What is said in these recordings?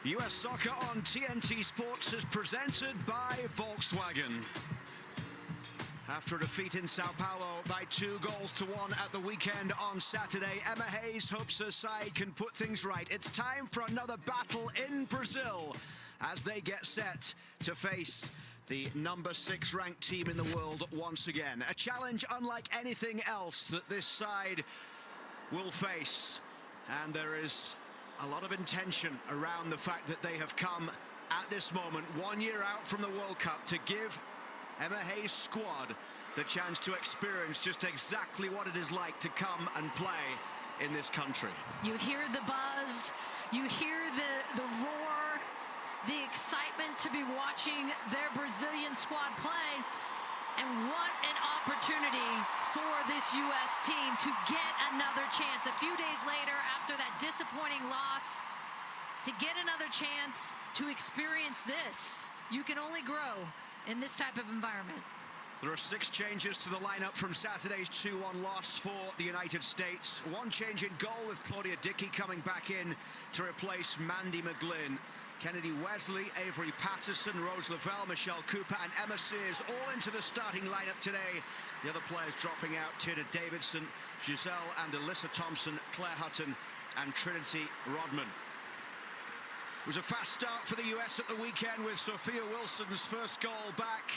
US Soccer on TNT Sports is presented by Volkswagen. After a defeat in Sao Paulo by 2-1 at the weekend on Saturday, Emma Hayes hopes her side can put things right. It's time for another battle in Brazil as they get set to face the number 6 ranked team in the world once again. A challenge unlike anything else that this side will face. And there is a lot of intention around the fact that they have come at this moment, 1 year out from the World Cup, to give Emma Hayes' squad the chance to experience just exactly what it is like to come and play in this country. You hear the buzz, you hear the roar, the excitement to be watching their Brazilian squad play. And what an opportunity for this U.S. team to get another chance. A few days later, after that disappointing loss, to get another chance to experience this. You can only grow in this type of environment. There are 6 changes to the lineup from Saturday's 2-1 loss for the United States. 1 change in goal, with Claudia Dickey coming back in to replace Mandy McGlynn. Kennedy Wesley, Avery Patterson, Rose Lavelle, Michelle Cooper and Emma Sears all into the starting lineup today. The other players dropping out: Tina Davidson, Giselle and Alyssa Thompson, Claire Hutton and Trinity Rodman. It was a fast start for the US at the weekend, with Sophia Wilson's first goal back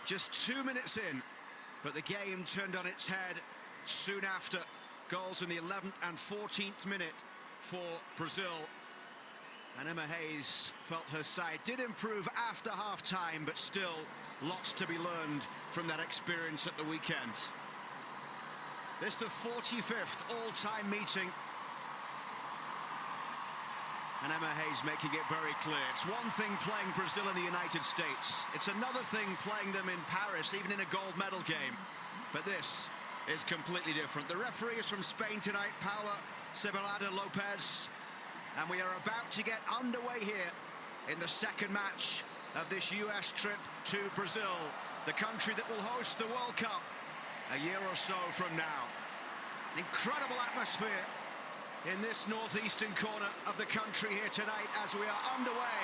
just 2 minutes in. But the game turned on its head soon after. Goals in the 11th and 14th minute for Brazil. And Emma Hayes felt her side did improve after half-time, but still lots to be learned from that experience at the weekend. This is the 45th all-time meeting. And Emma Hayes making it very clear. It's one thing playing Brazil in the United States. It's another thing playing them in Paris, even in a gold medal game. But this is completely different. The referee is from Spain tonight, Paula Cebalada Lopez. And we are about to get underway here in the second match of this US trip to Brazil, the country that will host the World Cup a year or so from now. Incredible atmosphere in this northeastern corner of the country here tonight as we are underway.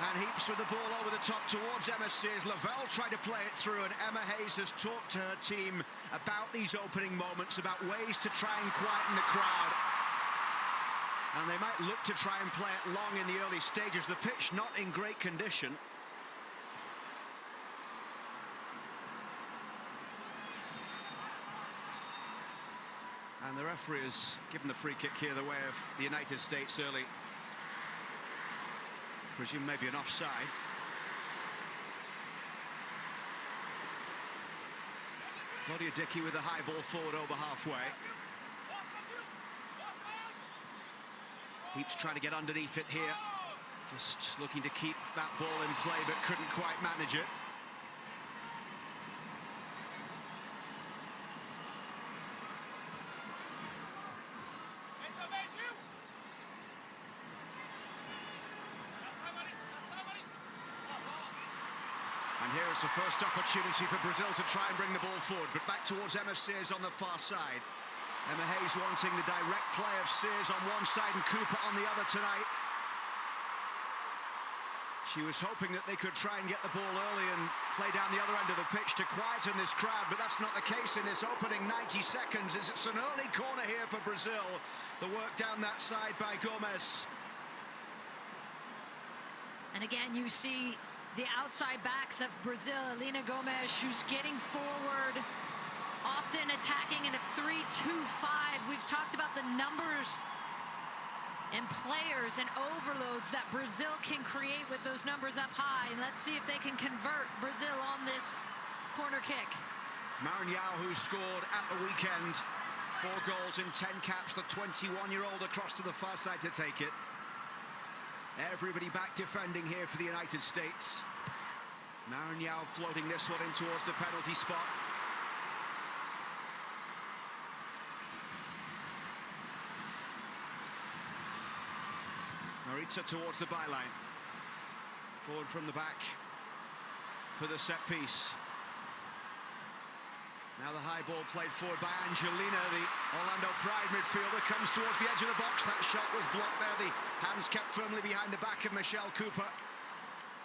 And Heaps with the ball over the top towards Emma Sears. Lavelle tried to play it through, and Emma Hayes has talked to her team about these opening moments, about ways to try and quieten the crowd. And they might look to try and play it long in the early stages. The pitch not in great condition. And the referee has given the free kick here the way of the United States early. Presume maybe an offside. Claudia Dickey with the high ball forward over halfway. Heaps trying to get underneath it here. Just looking to keep that ball in play, but couldn't quite manage it. And here is the first opportunity for Brazil to try and bring the ball forward, but back towards Emma Sears on the far side. Emma Hayes wanting the direct play of Sears on one side and Cooper on the other tonight. She was hoping that they could try and get the ball early and play down the other end of the pitch to quieten this crowd, but that's not the case in this opening 90 seconds. It's an early corner here for Brazil. The work down that side by Gomez. And again, you see the outside backs of Brazil, Helena Gomes, who's getting forward, often attacking in a 3-2-5. We've talked about the numbers and players and overloads that Brazil can create with those numbers up high. And let's see if they can convert Brazil on this corner kick. Maranhão, who scored at the weekend, 4 goals in 10 caps, the 21-year-old across to the far side to take it. Everybody back defending here for the United States. Maranhão floating this one in towards the penalty spot. Maritza towards the byline. Forward from the back for the set piece. Now the high ball played forward by Angelina, the Orlando Pride midfielder, comes towards the edge of the box. That shot was blocked there. The hands kept firmly behind the back of Michelle Cooper,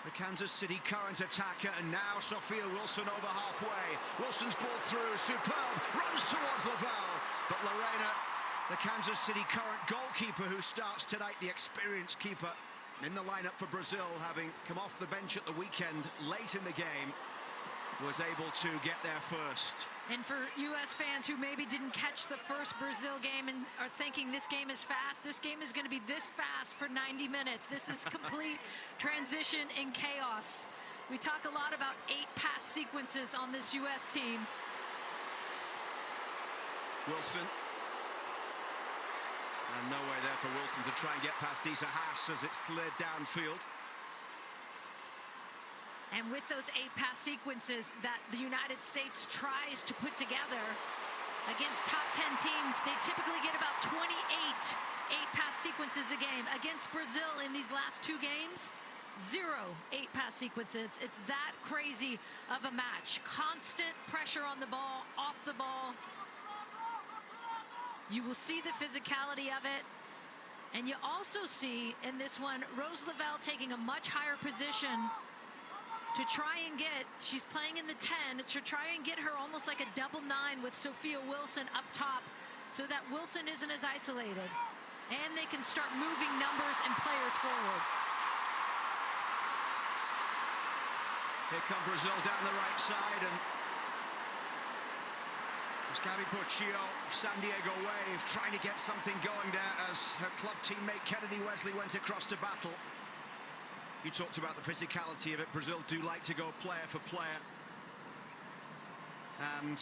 the Kansas City Current attacker, and now Sophia Wilson over halfway. Wilson's ball through, superb, runs towards Lavelle, but Lorena, the Kansas City Current goalkeeper who starts tonight, the experienced keeper in the lineup for Brazil, having come off the bench at the weekend late in the game, was able to get there first. And for U.S. fans who maybe didn't catch the first Brazil game and are thinking this game is fast, this game is going to be this fast for 90 minutes. This is complete transition and chaos. We talk a lot about 8 pass sequences on this U.S. team. Wilson. And no way there for Wilson to try and get past Isa Haas as it's cleared downfield. And with those 8 pass sequences that the United States tries to put together against top 10 teams, they typically get about 28 8-pass sequences a game. Against Brazil in these last 2 games, 0 8-pass sequences. It's that crazy of a match. Constant pressure on the ball, off the ball. You will see the physicality of it. And you also see in this one, Rose Lavelle taking a much higher position to try and get, she's playing in the 10, to try and get her almost like a double 9 with Sophia Wilson up top so that Wilson isn't as isolated. And they can start moving numbers and players forward. Here come Brazil down the right side, and it's Gabby Portillo, San Diego Wave, trying to get something going there as her club teammate Kennedy Wesley went across to battle. You talked about the physicality of it. Brazil do like to go player for player. And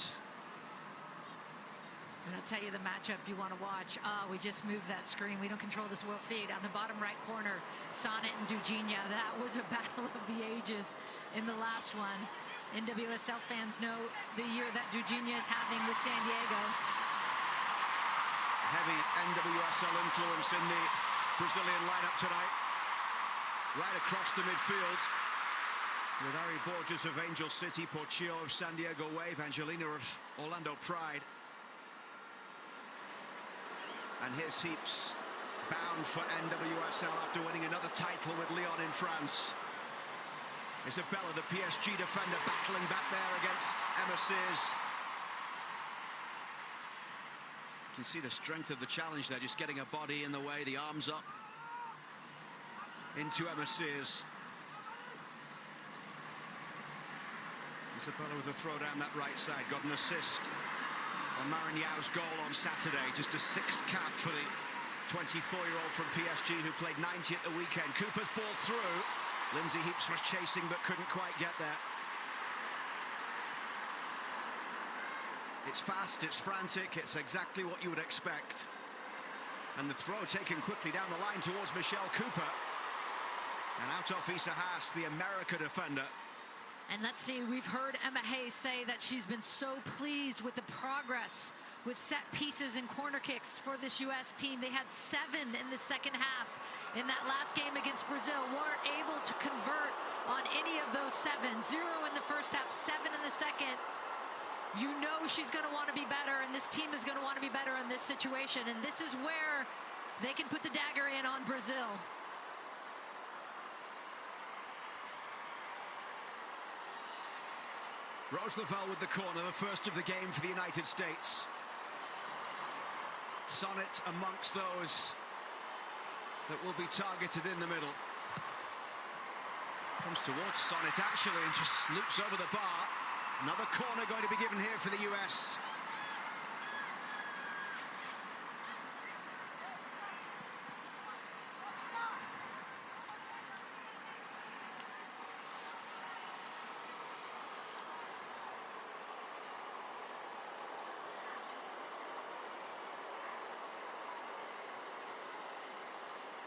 I'll tell you the matchup you want to watch. We just moved that screen. We don't control this world feed. On the bottom right corner, Sonnet and Dujinha. That was a battle of the ages in the last one. NWSL fans know the year that Dujinha is having with San Diego. Heavy NWSL influence in the Brazilian lineup tonight. Right across the midfield, with Ari Borges of Angel City, Portillo of San Diego Wave, Angelina of Orlando Pride. And here's Heaps, bound for NWSL after winning another title with Lyon in France. Isabella, the PSG defender, battling back there against Emma Sears. You can see the strength of the challenge there, just getting a body in the way, the arms up. Into Emma Sears. Isabella with a throw down that right side, got an assist on Maranhão's goal on Saturday. Just a 6th cap for the 24-year-old from PSG who played 90 at the weekend. Cooper's ball through. Lindsay Heaps was chasing but couldn't quite get there. It's fast, it's frantic, it's exactly what you would expect. And the throw taken quickly down the line towards Michelle Cooper. And out off Isa Haas, the America defender. And let's see, we've heard Emma Hayes say that she's been so pleased with the progress with set pieces and corner kicks for this U.S. team. They had 7 in the second half. In that last game against Brazil, weren't able to convert on any of those 7. 0 in the first half, 7 in the second. You know she's going to want to be better, and this team is going to want to be better in this situation. And this is where they can put the dagger in on Brazil. Rose Lavelle with the corner, the first of the game for the United States. Sonnet amongst those that will be targeted in the middle. Comes towards Sonnet actually and just loops over the bar. Another corner going to be given here for the US.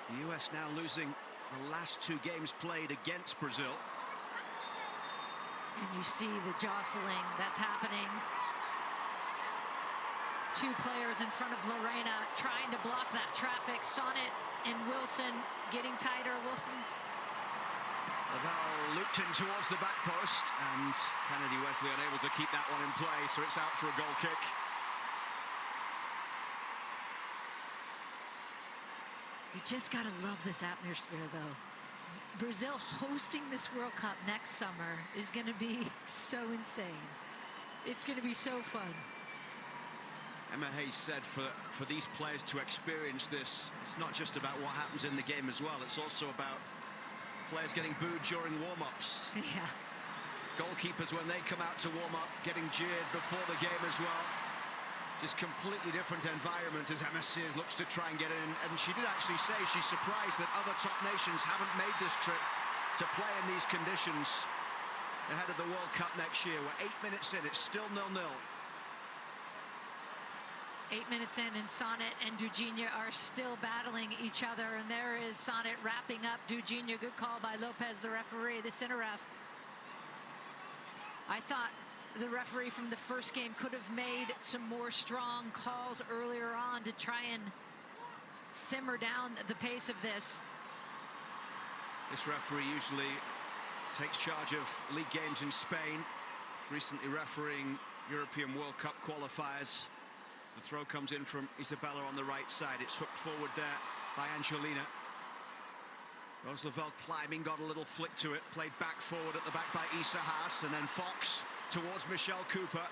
The US now losing the last 2 games played against Brazil. And you see the jostling that's happening. 2 players in front of Lorena trying to block that traffic. Sonnet and Wilson getting tighter. Wilson's Laval looped in towards the back post, and Kennedy Wesley unable to keep that one in play, so it's out for a goal kick. You just got to love this atmosphere, though. Brazil hosting this World Cup next summer is going to be so insane. It's going to be so fun. Emma Hayes said for these players to experience this, it's not just about what happens in the game as well, it's also about players getting booed during warm-ups. Yeah. Goalkeepers, when they come out to warm up, getting jeered before the game as well. Just completely different environment as Emma Sears looks to try and get in. And she did actually say she's surprised that other top nations haven't made this trip to play in these conditions ahead of the World Cup next year. We're 8 minutes in, it's still 0-0. 8 minutes in, and Sonnet and Duginha are still battling each other. And there is Sonnet wrapping up Duginha. Good call by Lopez, the referee, the center ref. I thought the referee from the first game could have made some more strong calls earlier on to try and simmer down the pace of this. This referee usually takes charge of league games in Spain, recently refereeing European World Cup qualifiers. The throw comes in from Isabella on the right side. It's hooked forward there by Angelina. Rose Lavelle climbing, got a little flick to it, played back forward at the back by Isa Haas, and then Fox towards Michelle Cooper.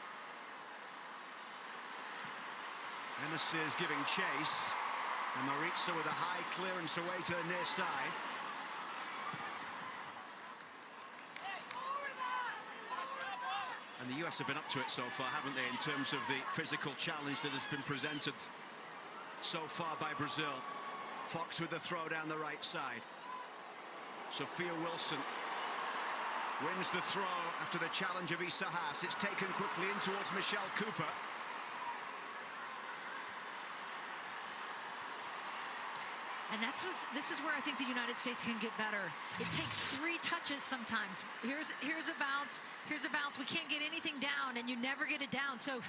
Emma Sears giving chase, and Maritza with a high clearance away to the near side. And the US have been up to it so far, haven't they, in terms of the physical challenge that has been presented so far by Brazil. Fox with the throw down the right side. Sophia Wilson wins the throw after the challenge of Isa Haas. It's taken quickly in towards Michelle Cooper. And this is where I think the United States can get better. It takes 3 touches sometimes. Here's a bounce, here's a bounce. We can't get anything down, and you never get it down. So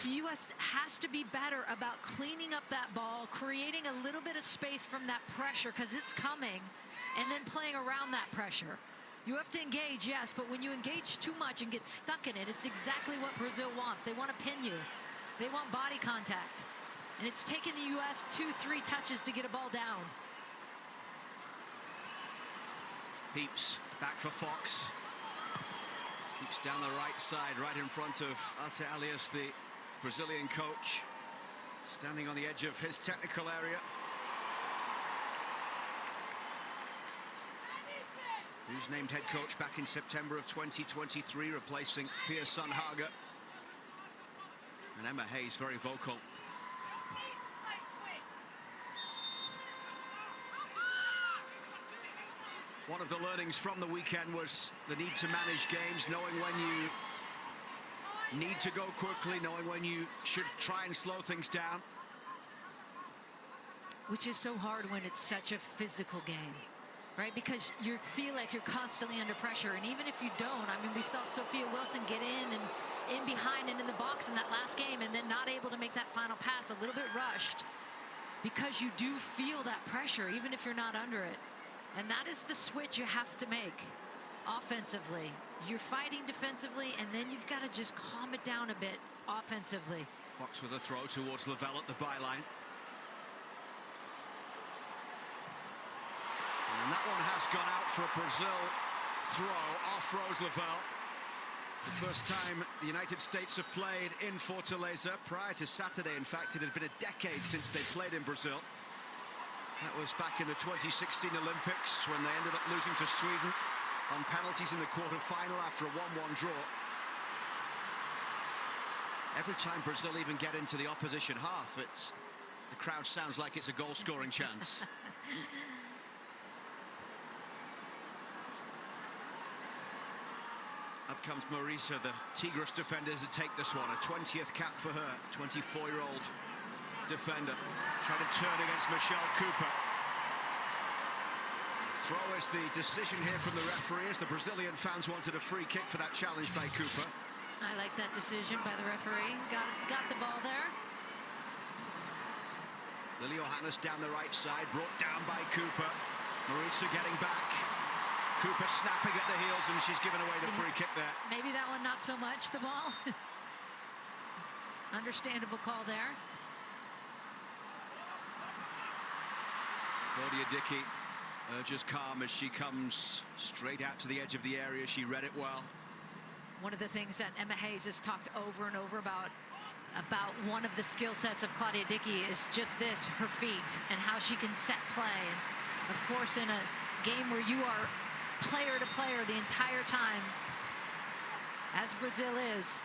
the U.S. has to be better about cleaning up that ball, creating a little bit of space from that pressure, because it's coming, and then playing around that pressure. You have to engage, yes, but when you engage too much and get stuck in it, it's exactly what Brazil wants. They want to pin you. They want body contact. And it's taken the U.S. 2-3 touches to get a ball down. Peeps back for Fox. Keeps down the right side, right in front of Ate Alias, the Brazilian coach, standing on the edge of his technical area. Who's named head coach back in September of 2023, replacing Pia Sundhage. And Emma Hayes very vocal. One of the learnings from the weekend was the need to manage games, knowing when you need to go quickly, knowing when you should try and slow things down. Which is so hard when it's such a physical game, right? Because you feel like you're constantly under pressure, and even if you don't, I mean, we saw Sophia Wilson get in and in behind and in the box in that last game, and then not able to make that final pass, a little bit rushed, because you do feel that pressure, even if you're not under it. And that is the switch you have to make offensively. You're fighting defensively, and then you've got to just calm it down a bit offensively. Fox with a throw towards Lavelle at the byline. And that one has gone out for a Brazil throw off Rose Lavelle. It's the first time the United States have played in Fortaleza. Prior to Saturday, in fact, it had been a decade since they played in Brazil. That was back in the 2016 Olympics, when they ended up losing to Sweden on penalties in the quarter-final after a 1-1 draw. Every time Brazil even get into the opposition half, the crowd sounds like it's a goal-scoring chance. Up comes Marisa, the Tigres defender, to take this one. A 20th cap for her, 24-year-old defender. Trying to turn against Michelle Cooper. Throw is the decision here from the referee, as the Brazilian fans wanted a free kick for that challenge by Cooper. I like that decision by the referee. Got the ball there. Lily Johannes down the right side, brought down by Cooper. Maritza getting back. Cooper snapping at the heels, and she's given away the free kick there. Maybe that one not so much, the ball. Understandable call there. Claudia Dickey urges calm as she comes straight out to the edge of the area. She read it well. One of the things that Emma Hayes has talked over and over about one of the skill sets of Claudia Dickey is just this, her feet, and how she can set play. And of course, in a game where you are player to player the entire time, as Brazil is,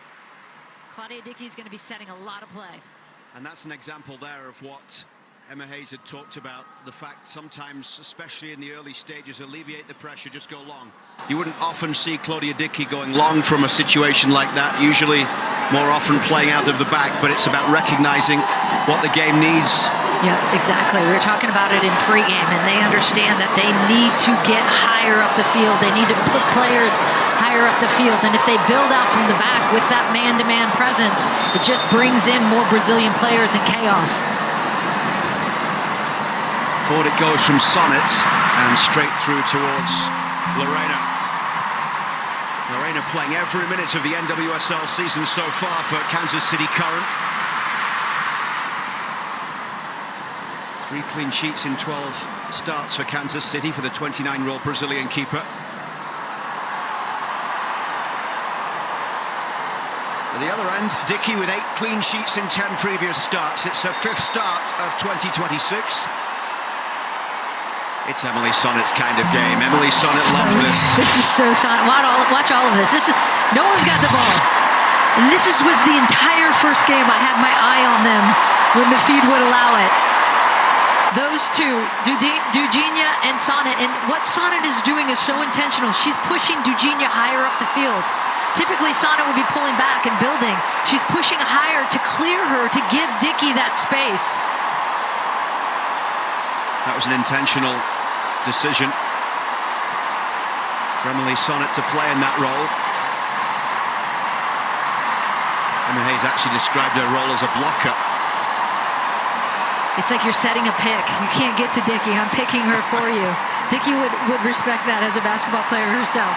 Claudia Dickey is going to be setting a lot of play. And that's an example there of what Emma Hayes had talked about, the fact sometimes, especially in the early stages, alleviate the pressure, just go long. You wouldn't often see Claudia Dickey going long from a situation like that, usually more often playing out of the back, but it's about recognizing what the game needs. Yeah, exactly. We were talking about it in pregame, and they understand that they need to get higher up the field. They need to put players higher up the field, and if they build out from the back with that man-to-man presence, it just brings in more Brazilian players and chaos. Forward it goes from Sonnet and straight through towards Lorena. Lorena playing every minute of the NWSL season so far for Kansas City Current. 3 clean sheets in 12 starts for Kansas City for the 29-year-old Brazilian keeper. At the other end, Dickey with 8 clean sheets in 10 previous starts. It's her 5th start of 2026. It's Emily Sonnet's kind of game. Emily Sonnet loves this. This is so Sonnet. Watch all of this. No one's got the ball. And this was the entire first game. I had my eye on them when the feed would allow it. Those two, Dugenia and Sonnet. And what Sonnet is doing is so intentional. She's pushing Dugenia higher up the field. Typically, Sonnet would be pulling back and building. She's pushing higher to clear her, to give Dickey that space. That was an intentional decision for Emily Sonnet to play in that role. Emma Hayes actually described her role as a blocker. It's like you're setting a pick. You can't get to Dickey. I'm picking her for you. Dickey would respect that as a basketball player herself.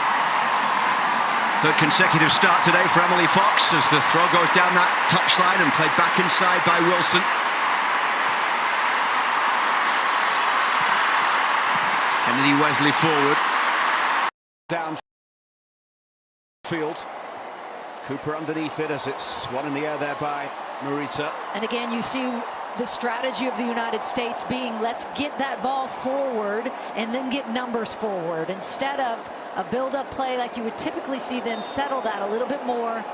Third consecutive start today for Emily Fox as the throw goes down that touchline and played back inside by Wilson. Kennedy Wesley forward. Down field. Cooper underneath it as it's one in the air there by Marita. And again, you see the strategy of the United States being, let's get that ball forward and then get numbers forward, instead of a build-up play like you would typically see them settle that a little bit more.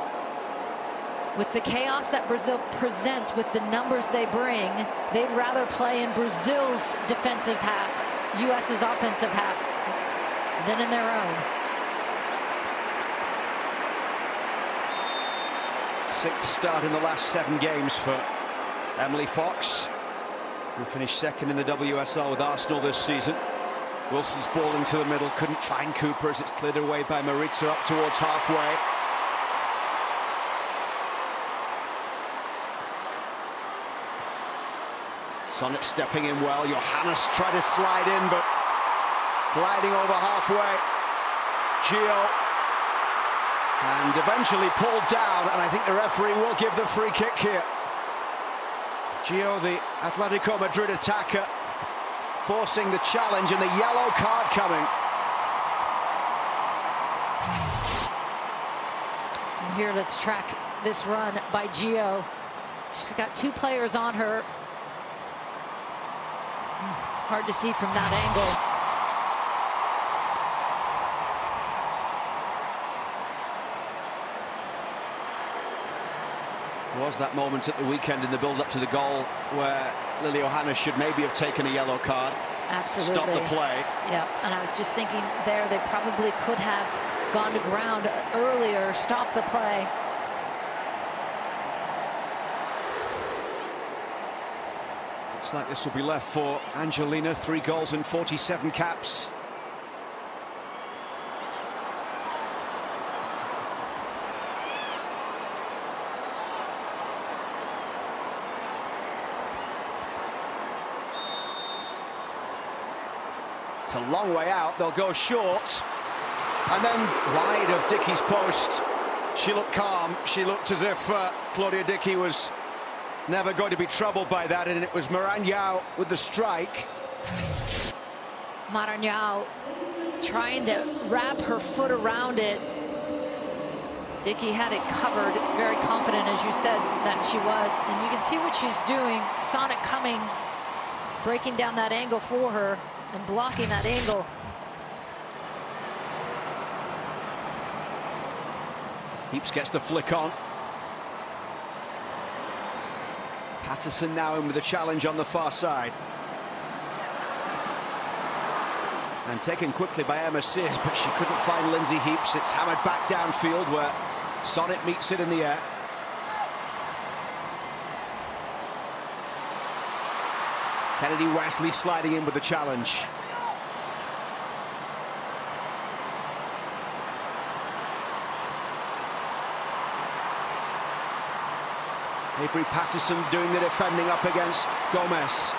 With the chaos that Brazil presents, with the numbers they bring, they'd rather play in Brazil's defensive half, US's offensive half, than in their own. 6th start in the last 7 games for Emily Fox, who finished 2nd in the WSL with Arsenal this season. Wilson's ball into the middle, couldn't find Cooper as it's cleared away by Marita up towards halfway. Sonnet stepping in well. Johannes tried to slide in, but gliding over halfway. Gio. And eventually pulled down, and I think the referee will give the free kick here. Gio, the Atletico Madrid attacker, forcing the challenge, and the yellow card coming. And here, let's track this run by Gio. She's got 2 players on her. Hard to see from that angle. There was that moment at the weekend in the build-up to the goal where Lily Johannes should maybe have taken a yellow card. Absolutely. Stop the play. Yeah, and I was just thinking there, they probably could have gone to ground earlier, stopped the play. Looks like this will be left for Angelina. 3 goals and 47 caps. It's a long way out. They'll go short. And then wide of Dickey's post. She looked calm. She looked as if Claudia Dickey was never going to be troubled by that, and it was Maranhão with the strike. Maranhão trying to wrap her foot around it. Dickey had it covered, very confident, as you said, that she was. And you can see what she's doing. Sonic coming, breaking down that angle for her and blocking that angle. Heaps gets the flick on. Patterson now in with the challenge on the far side. And taken quickly by Emma Sears, but she couldn't find Lindsay Heaps. It's hammered back downfield where Sonnet meets it in the air. Kennedy Wesley sliding in with the challenge. Avery Patterson doing the defending up against Gomez.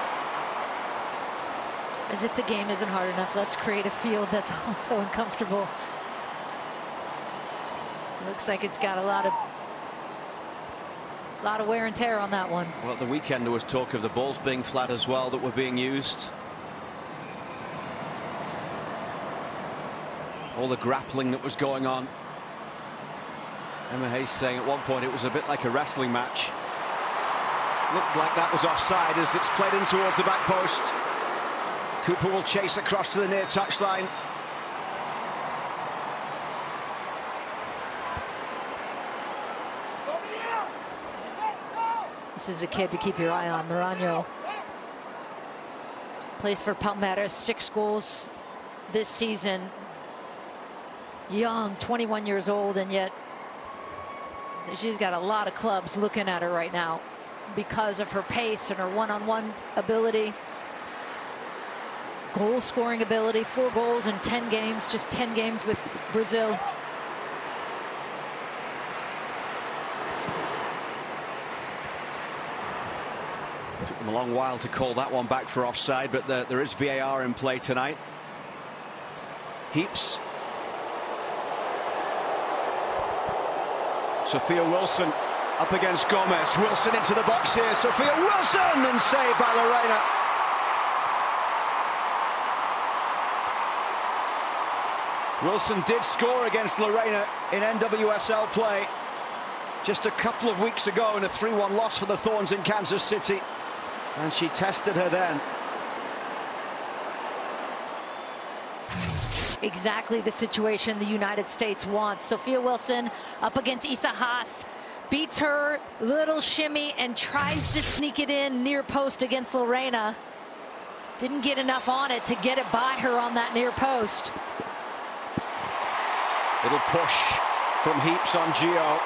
As if the game isn't hard enough, let's create a field that's also uncomfortable. Looks like it's got a lot of wear and tear on that one. Well, at the weekend there was talk of the balls being flat as well that were being used. All the grappling that was going on. Emma Hayes saying at one point it was a bit like a wrestling match. Looked like that was offside as it's played in towards the back post. Cooper will chase across to the near touchline. This is a kid to keep your eye on. Maranhão plays for Palmeiras, 6 goals this season. Young, 21 years old, and yet she's got a lot of clubs looking at her right now because of her pace and her one-on-one ability, goal scoring ability. 4 goals in 10 games, just 10 games with Brazil. Took them a long while to call that one back for offside, but there is VAR in play tonight. Heaps. Sophia Wilson up against Gomez. Wilson into the box here. Sophia Wilson, and saved by Lorena. Wilson did score against Lorena in NWSL play just a couple of weeks ago in a 3-1 loss for the Thorns in Kansas City, and she tested her then. Exactly the situation the United States wants. Sophia Wilson up against Isa Haas, beats her, little shimmy, and tries to sneak it in near post against Lorena. Didn't get enough on it to get it by her on that near post. Little push from Heaps on Gio.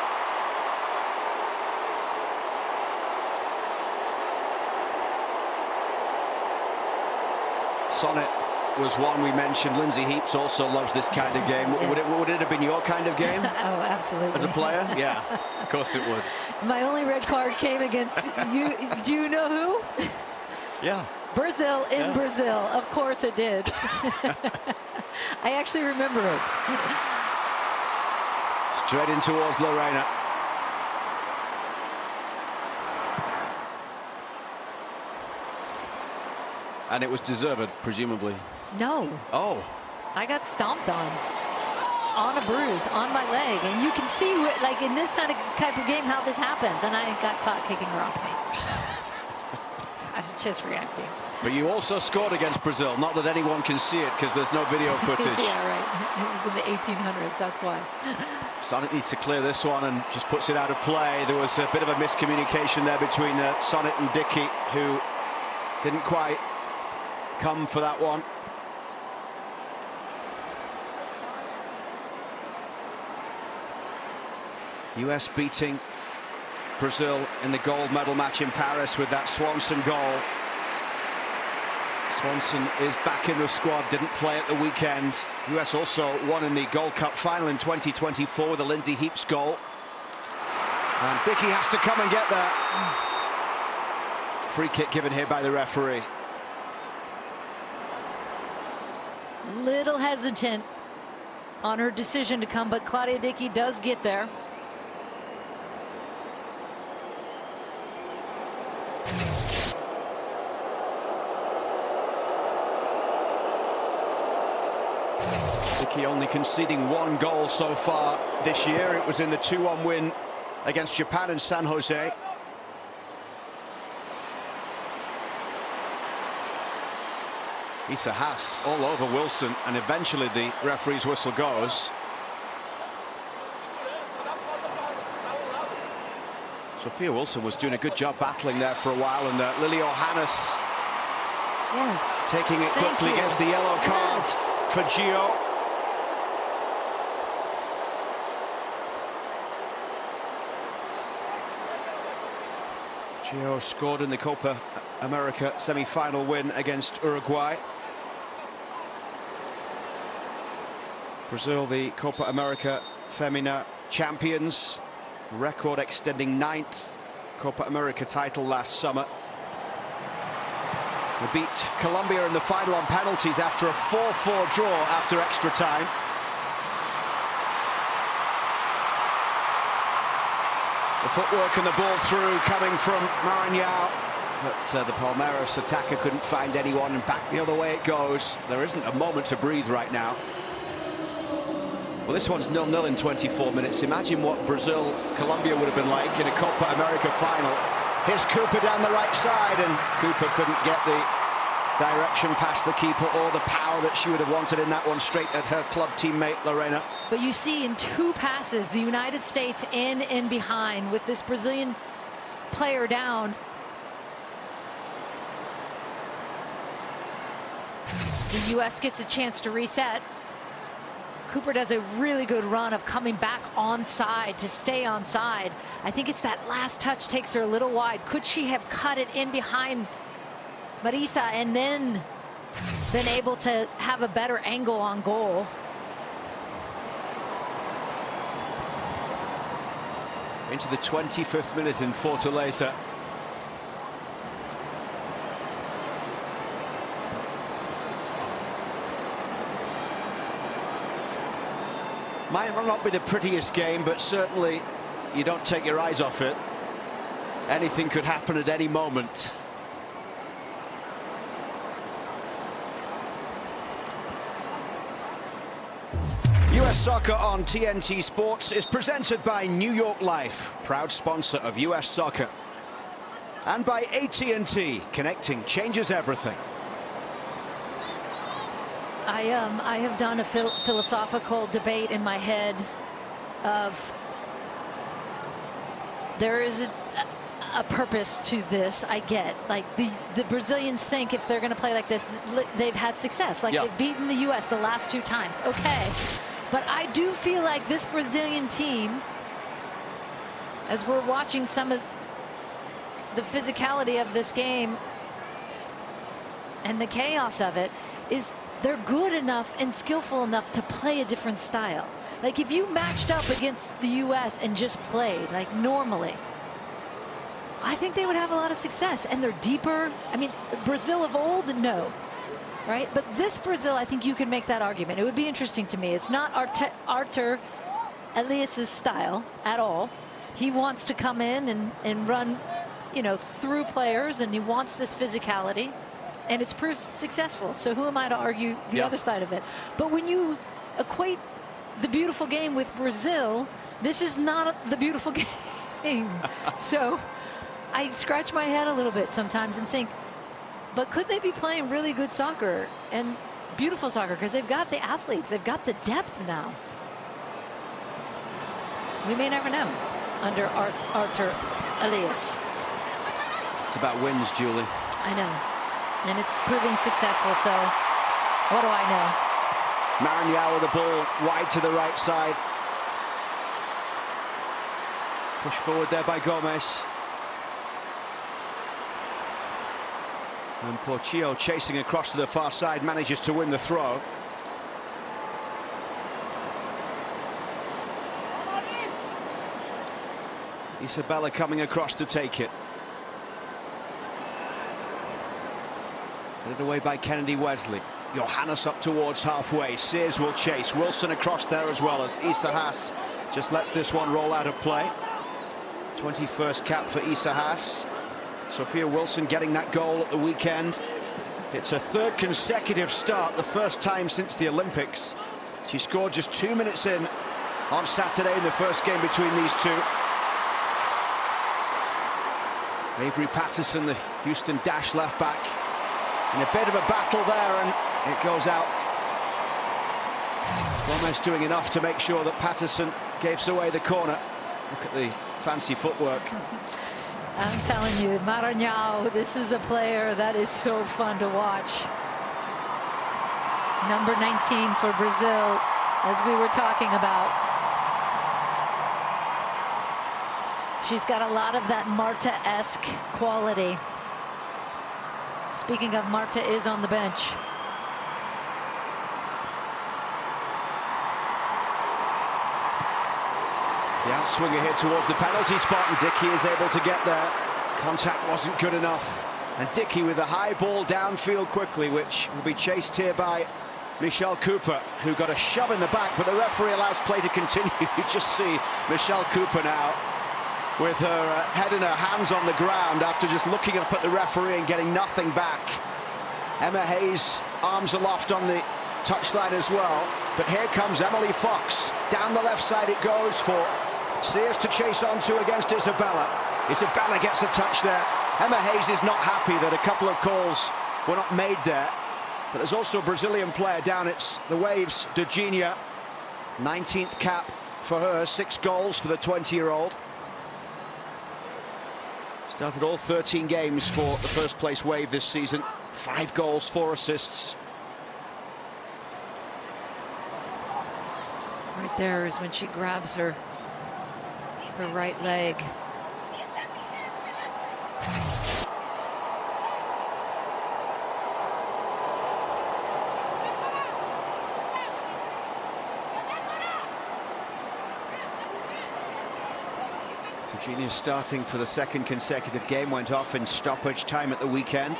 Sonnet was one we mentioned. Lindsay Heaps also loves this kind of game. Yes. Would it have been your kind of game? Oh, absolutely. As a player? Yeah, of course it would. My only red card came against you. Do you know who? Yeah. Brazil in Brazil. Of course it did. I actually remember it. Straight in towards Lorena. And it was deserved, presumably. No. Oh. I got stomped on a bruise on my leg, and you can see what, like in this kind of type of game how this happens, and I got caught kicking her off me. I was just reacting. But you also scored against Brazil. Not that anyone can see it because there's no video footage. Yeah, right. It was in the 1800s. That's why. Sonnet needs to clear this one and just puts it out of play. There was a bit of a miscommunication there between Sonnet and Dickey, who didn't quite come for that one. US beating Brazil in the gold medal match in Paris with that Swanson goal. Swanson is back in the squad, didn't play at the weekend. US also won in the Gold Cup final in 2024 with a Lindsay Heaps goal. And Dickey has to come and get there. Free kick given here by the referee. Little hesitant on her decision to come, but Claudia Dickey does get there. Dickey only conceding 1 goal so far this year. It was in the 2-1 win against Japan in San Jose. Isa Haas all over Wilson, and eventually the referee's whistle goes. Sophia Wilson was doing a good job battling there for a while, and Lily Johannes taking it quickly, gets the yellow card for Gio. Gio scored in the Copa America semi-final win against Uruguay. Brazil, the Copa America Femina champions, record extending 9th Copa America title last summer. They beat Colombia in the final on penalties after a 4-4 draw after extra time. The footwork and the ball through coming from Maranhão, but the Palmeiras attacker couldn't find anyone, and back the other way it goes. There isn't a moment to breathe right now. Well, this one's 0-0 in 24 minutes. Imagine what Brazil-Colombia would have been like in a Copa America final. Here's Cooper down the right side, and Cooper couldn't get the direction past the keeper or the power that she would have wanted in that one, straight at her club teammate Lorena. But you see in 2 passes the United States in and behind with this Brazilian player down. The U.S. gets a chance to reset. Cooper does a really good run of coming back onside to stay onside. I think it's that last touch takes her a little wide. Could she have cut it in behind Marisa and then been able to have a better angle on goal? Into the 25th minute in Fortaleza. Might not be the prettiest game, but certainly you don't take your eyes off it. Anything could happen at any moment. US Soccer on TNT Sports is presented by New York Life, proud sponsor of US Soccer, and by AT&T. Connecting changes everything. I have done a philosophical debate in my head of there is a purpose to this. I get, like, the Brazilians think if they're going to play like this, they've had success. Like, they've beaten the U.S. the last 2 times. Okay. But I do feel like this Brazilian team, as we're watching some of the physicality of this game and the chaos of it, is they're good enough and skillful enough to play a different style. Like, if you matched up against the U.S. and just played like normally, I think they would have a lot of success. And they're deeper. I mean, Brazil of old, no. Right? But this Brazil, I think you can make that argument. It would be interesting to me. It's not Arthur Elias's style at all. He wants to come in and run, you know, through players, and he wants this physicality. And it's proved successful. So who am I to argue the other side of it? But when you equate the beautiful game with Brazil, this is not the beautiful game. So I scratch my head a little bit sometimes and think, but could they be playing really good soccer and beautiful soccer? Because they've got the athletes. They've got the depth now. We may never know under Arthur Elias. It's about wins, Julie. I know. And it's proving successful, so what do I know? Maranhão with the ball wide to the right side. Push forward there by Gomez. And Portillo chasing across to the far side, manages to win the throw. Isabella coming across to take it. Headed away by Kennedy Wesley. Johannes up towards halfway. Sears will chase. Wilson across there as well, as Isa Haas just lets this one roll out of play. 21st cap for Isa Haas. Sophia Wilson getting that goal at the weekend. It's her third consecutive start, the first time since the Olympics. She scored just 2 minutes in on Saturday in the first game between these two. Avery Patterson, the Houston Dash left back, in a bit of a battle there, and it goes out. Gomez doing enough to make sure that Patterson gives away the corner. Look at the fancy footwork. I'm telling you, Maranhão, this is a player that is so fun to watch. Number 19 for Brazil, as we were talking about. She's got a lot of that Marta-esque quality. Speaking of, Marta is on the bench. The outswing ahead towards the penalty spot, and Dickey is able to get there. Contact wasn't good enough, and Dickey with a high ball downfield quickly, which will be chased here by Michelle Cooper, who got a shove in the back, but the referee allows play to continue. You just see Michelle Cooper now with her head in her hands on the ground after just looking up at the referee and getting nothing back. Emma Hayes arms aloft on the touchline as well, but here comes Emily Fox. Down the left side it goes for Sears to chase onto against Isabella. Isabella gets a touch there. Emma Hayes is not happy that a couple of calls were not made there, but there's also a Brazilian player down. It's the Waves, Dudinha, 19th cap for her, 6 goals for the 20-year-old. Started all 13 games for the first place Wave this season. 5 goals, 4 assists. Right there is when she grabs her right leg. Virginia starting for the second consecutive game, went off in stoppage time at the weekend.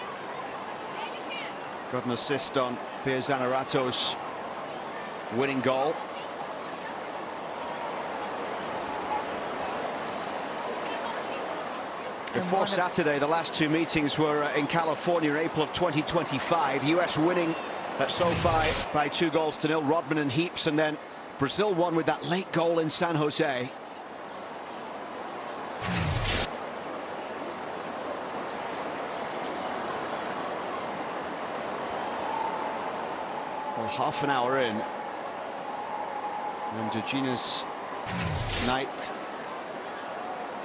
Got an assist on Pia Zanarato's winning goal. Before Saturday, the last 2 meetings were in California, April of 2025. US winning at SoFi by 2-0. Rodman and Heaps, and then Brazil won with that late goal in San Jose. Well, half an hour in, and Dudinha's night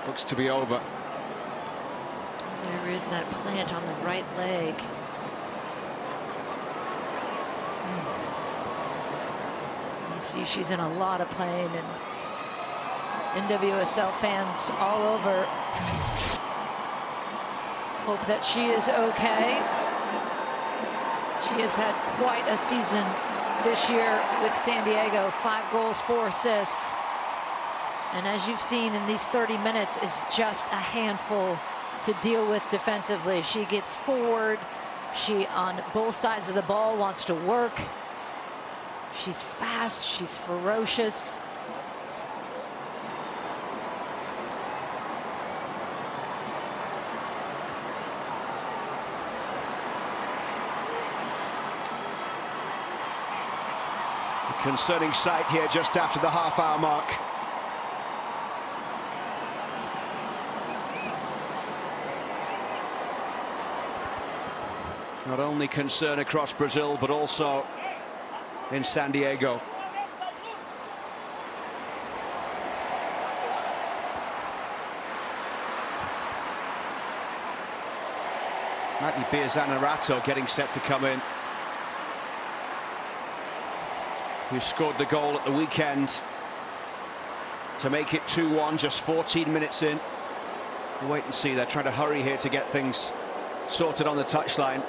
looks to be over. There is that plant on the right leg. You see she's in a lot of pain, and NWSL fans all over hope that she is okay. She has had quite a season this year with San Diego. 5 goals, 4 assists. And as you've seen in these 30 minutes, is just a handful to deal with defensively. She gets forward. She, on both sides of the ball, wants to work. She's fast. She's ferocious. A concerning sight here just after the half-hour mark. Not only concern across Brazil, but also in San Diego. Might be Pia Zanarato getting set to come in, who scored the goal at the weekend to make it 2-1, just 14 minutes in. We'll wait and see. They're trying to hurry here to get things sorted on the touchline.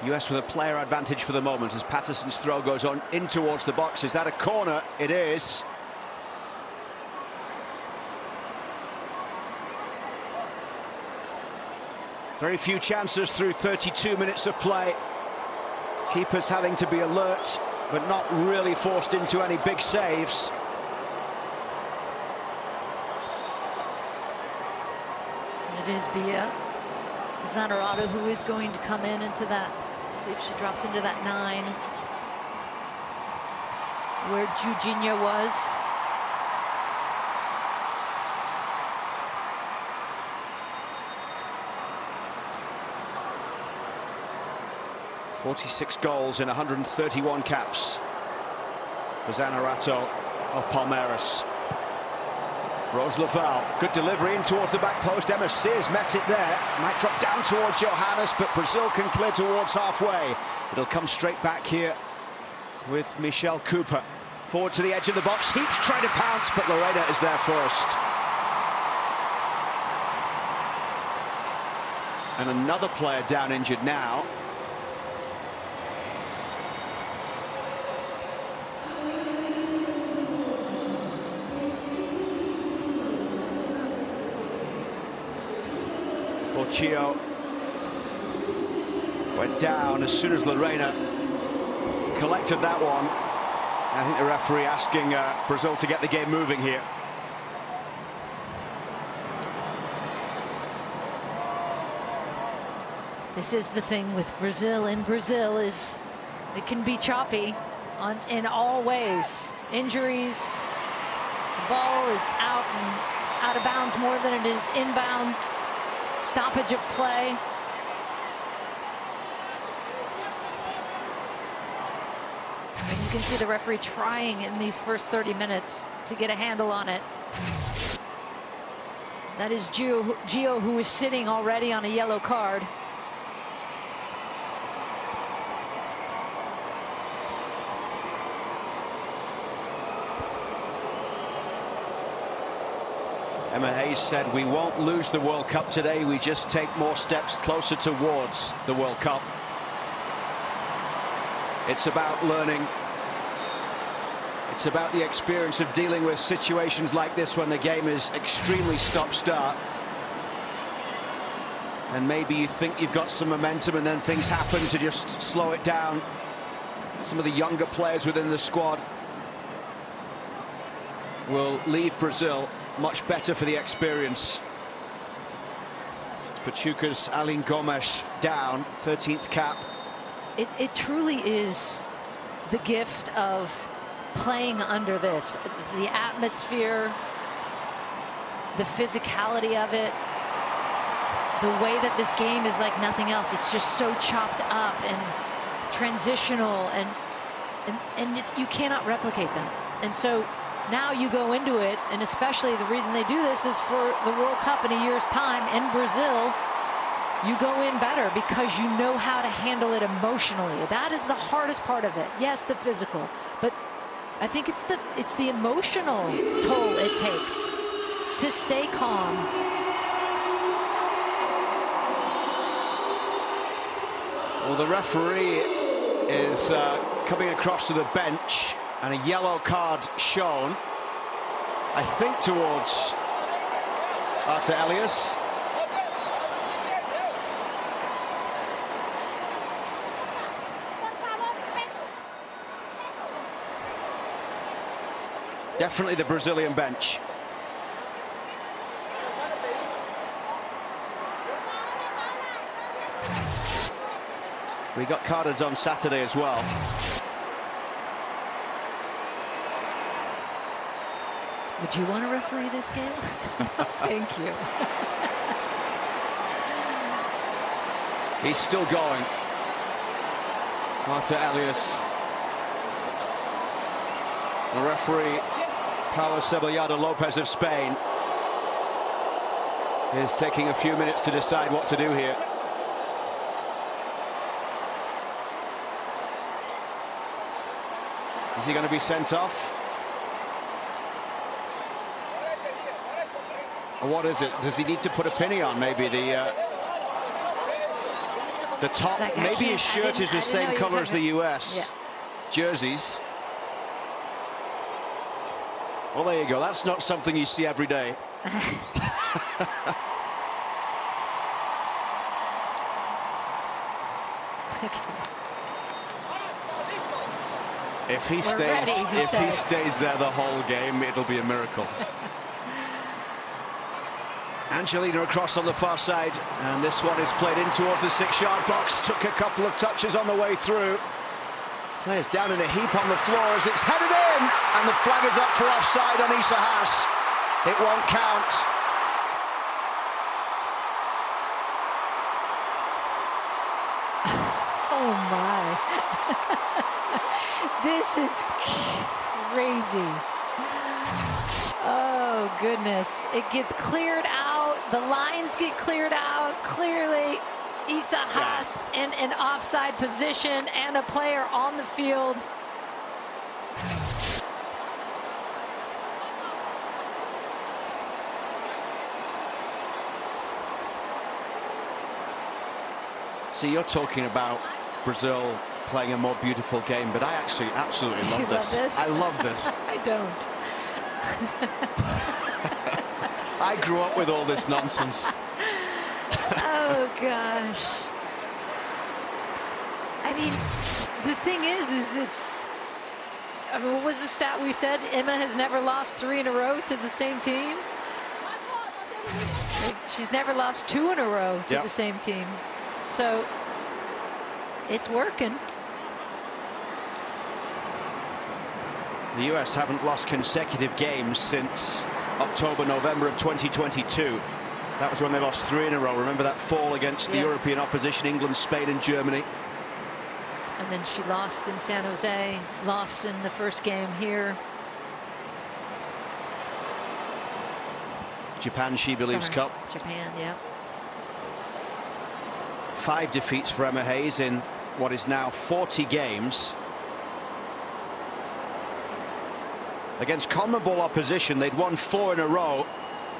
US with a player advantage for the moment as Patterson's throw goes on in towards the box. Is that a corner? It is. Very few chances through 32 minutes of play. Keepers having to be alert, but not really forced into any big saves. It is Bia Zanerato who is going to come in into that. See if she drops into that 9 where Jujinya was. "46 goals in 131 caps for Zanerato of Palmeiras. Rose Lavelle, good delivery in towards the back post. Emma Sears met it there. Might drop down towards Johannes, but Brazil can clear towards halfway. It'll come straight back here with Michelle Cooper. Forward to the edge of the box. Heaps trying to pounce, but Lorena is there first. And another player down injured now. Chio went down as soon as Lorena collected that one. I think the referee asking Brazil to get the game moving here. This is the thing with Brazil. In Brazil is it can be choppy in all ways. Injuries, the ball is out of bounds more than it is inbounds. Stoppage of play. And you can see the referee trying in these first 30 minutes to get a handle on it. That is Gio, who is sitting already on a yellow card. Emma Hayes said, "We won't lose the World Cup today, we just take more steps closer towards the World Cup." It's about learning. It's about the experience of dealing with situations like this when the game is extremely stop-start. And maybe you think you've got some momentum and then things happen to just slow it down. Some of the younger players within the squad will leave Brazil much better for the experience. It's Pachuca's Aline Gomes down, 13th cap. It truly is the gift of playing under this. The atmosphere, the physicality of it, the way that this game is like nothing else. It's just so chopped up and transitional, and you cannot replicate that. And so now you go into it, and especially the reason they do this is for the World Cup in a year's time in Brazil. You go in better because you know how to handle it emotionally. That is the hardest part of it. Yes, the physical, but I think it's the emotional toll it takes to stay calm. Well, the referee is coming across to the bench, and a yellow card shown, I think, towards Arthur Elias. Definitely the Brazilian bench. We got carded on Saturday as well. Would you want to referee this game? Thank you. He's still going. Arthur Elias. The referee, Paulo Cebollado Lopez of Spain, is taking a few minutes to decide what to do here. Is he going to be sent off? Or what is it? Does he need to put a penny on? Maybe the The top, like, maybe his shirt is the same color as the US jerseys. Well, there you go. That's not something you see every day. If he stays there the whole game, it'll be a miracle. Angelina across on the far side, and this one is played in towards the 6-yard box. Took a couple of touches on the way through. Players down in a heap on the floor as it's headed in, and the flag is up for offside on Isa Haas. It won't count. Oh my. This is crazy. Oh goodness. It gets cleared out. The lines get cleared out. Clearly Isa Haas in an offside position and a player on the field. See, you're talking about Brazil playing a more beautiful game, but I actually absolutely love this. I love this. I don't. I grew up with all this nonsense. Oh gosh. I mean, the thing is it's, I mean, what was the stat we said? Emma has never lost 3 in a row to the same team. She's never lost 2 in a row to the same team. So it's working. The US haven't lost consecutive games since October, November of 2022. That was when they lost 3 in a row. Remember that fall against the European opposition, England, Spain and Germany. And then she lost in San Jose, lost in the first game here. Japan She Believes Cup. Japan, yeah. 5 defeats for Emma Hayes in what is now 40 games. Against CONMEBOL opposition, they'd won 4 in a row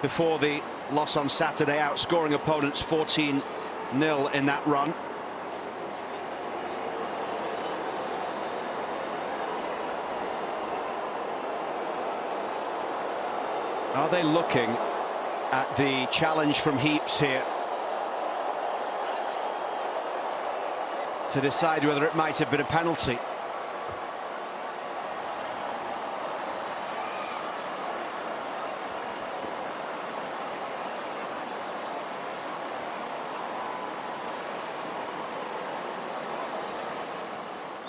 before the loss on Saturday, outscoring opponents 14-0 in that run. Are they looking at the challenge from Heaps here to decide whether it might have been a penalty?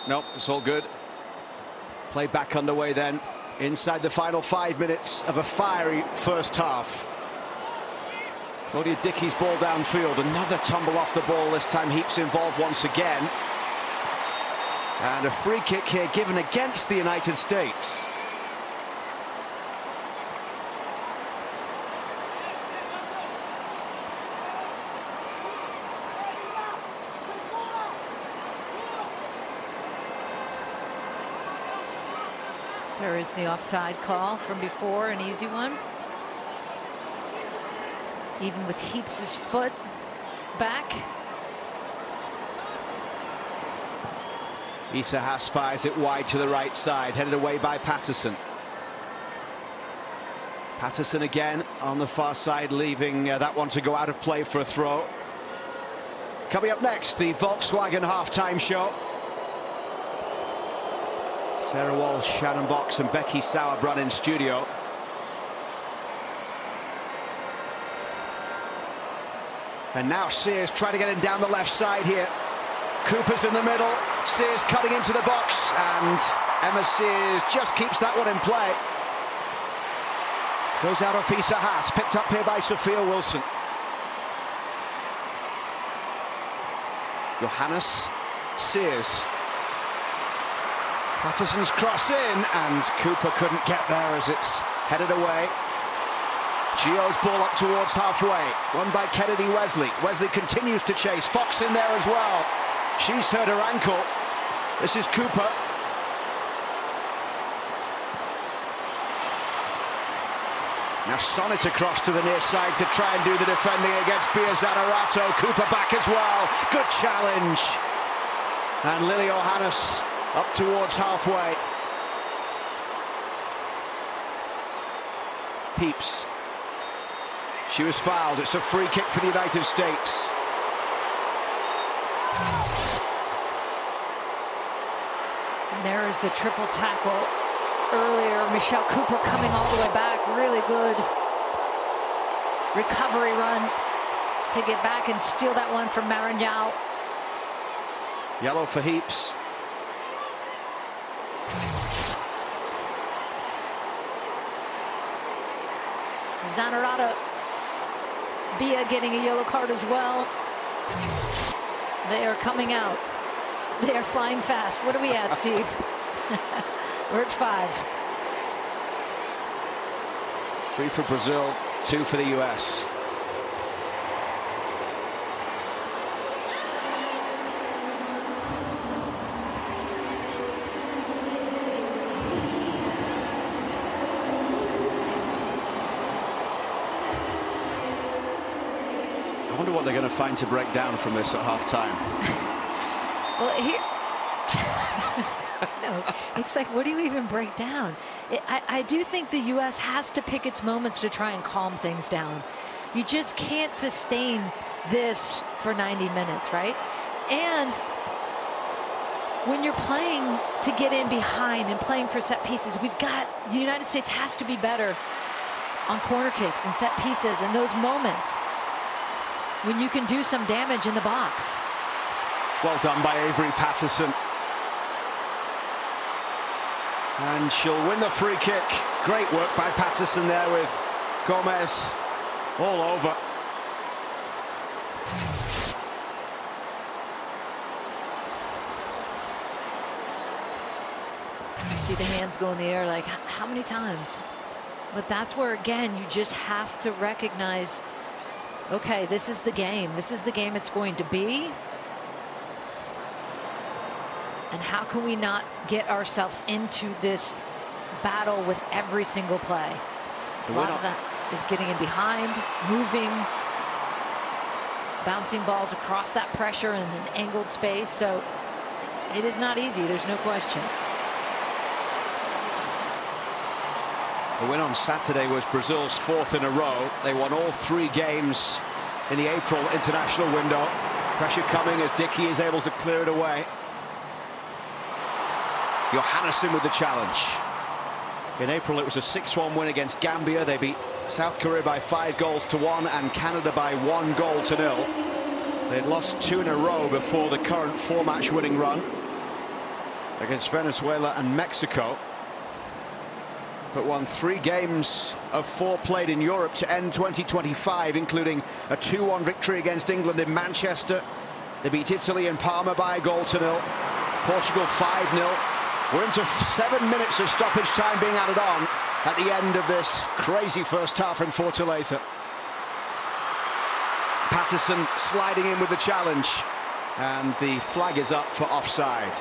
Nope, it's all good. Play back underway then, inside the final 5 minutes of a fiery first half. Claudia Dickey's ball downfield, another tumble off the ball, this time Heaps involved once again. And a free kick here given against the United States. There is the offside call from before, an easy one. Even with Heaps's foot back. Isa Haas fires it wide to the right side, headed away by Patterson. Patterson again on the far side, leaving that one to go out of play for a throw. Coming up next, the Volkswagen halftime show. Sarah Walsh, Shannon Box and Becky Sauerbrunn in studio. And now Sears trying to get in down the left side here. Cooper's in the middle, Sears cutting into the box, and Emma Sears just keeps that one in play. Goes out of Isa Haas, picked up here by Sophia Wilson. Johannes Sears. Patterson's cross in, and Cooper couldn't get there as it's headed away. Gio's ball up towards halfway, won by Kennedy Wesley. Wesley continues to chase, Fox in there as well. She's hurt her ankle. This is Cooper. Now Sonnet across to the near side to try and do the defending against Bia Zanerato. Cooper back as well. Good challenge. And Lily Johannes up towards halfway. Heeps. She was fouled. It's a free kick for the United States. And there is the triple tackle earlier. Michelle Cooper coming all the way back. Really good recovery run to get back and steal that one from Marignal. Yellow for Heeps. Zanerato, Bia getting a yellow card as well. They are coming out. They are flying fast. What are we at, Steve? We're at 5. 3 for Brazil, 2 for the US. I wonder what they're going to find to break down from this at half-time. Well, here... No, it's like, what do you even break down? I do think the U.S. has to pick its moments to try and calm things down. You just can't sustain this for 90 minutes, right? And when you're playing to get in behind and playing for set pieces, the United States has to be better on corner kicks and set pieces and those moments when you can do some damage in the box. Well done by Avery Patterson. And she'll win the free kick. Great work by Patterson there with Gomez all over. You see the hands go in the air, like, how many times? But that's where, again, you just have to recognize, okay, this is the game. This is the game it's going to be. And how can we not get ourselves into this battle with every single play? A lot of that is getting in behind, moving, bouncing balls across that pressure in an angled space. So it is not easy, there's no question. The win on Saturday was Brazil's 4th in a row. They won all 3 games in the April international window. Pressure coming as Dickey is able to clear it away. Johannesson with the challenge. In April, it was a 6-1 win against Gambia. They beat South Korea by 5-1 and Canada by 1-0. They'd lost 2 in a row before the current 4-match winning run against Venezuela and Mexico, but won 3 games of 4 played in Europe to end 2025, including a 2-1 victory against England in Manchester. They beat Italy in Parma by 1-0. Portugal 5-0. We're into 7 minutes of stoppage time being added on at the end of this crazy first half in Fortaleza. Patterson sliding in with the challenge, and the flag is up for offside.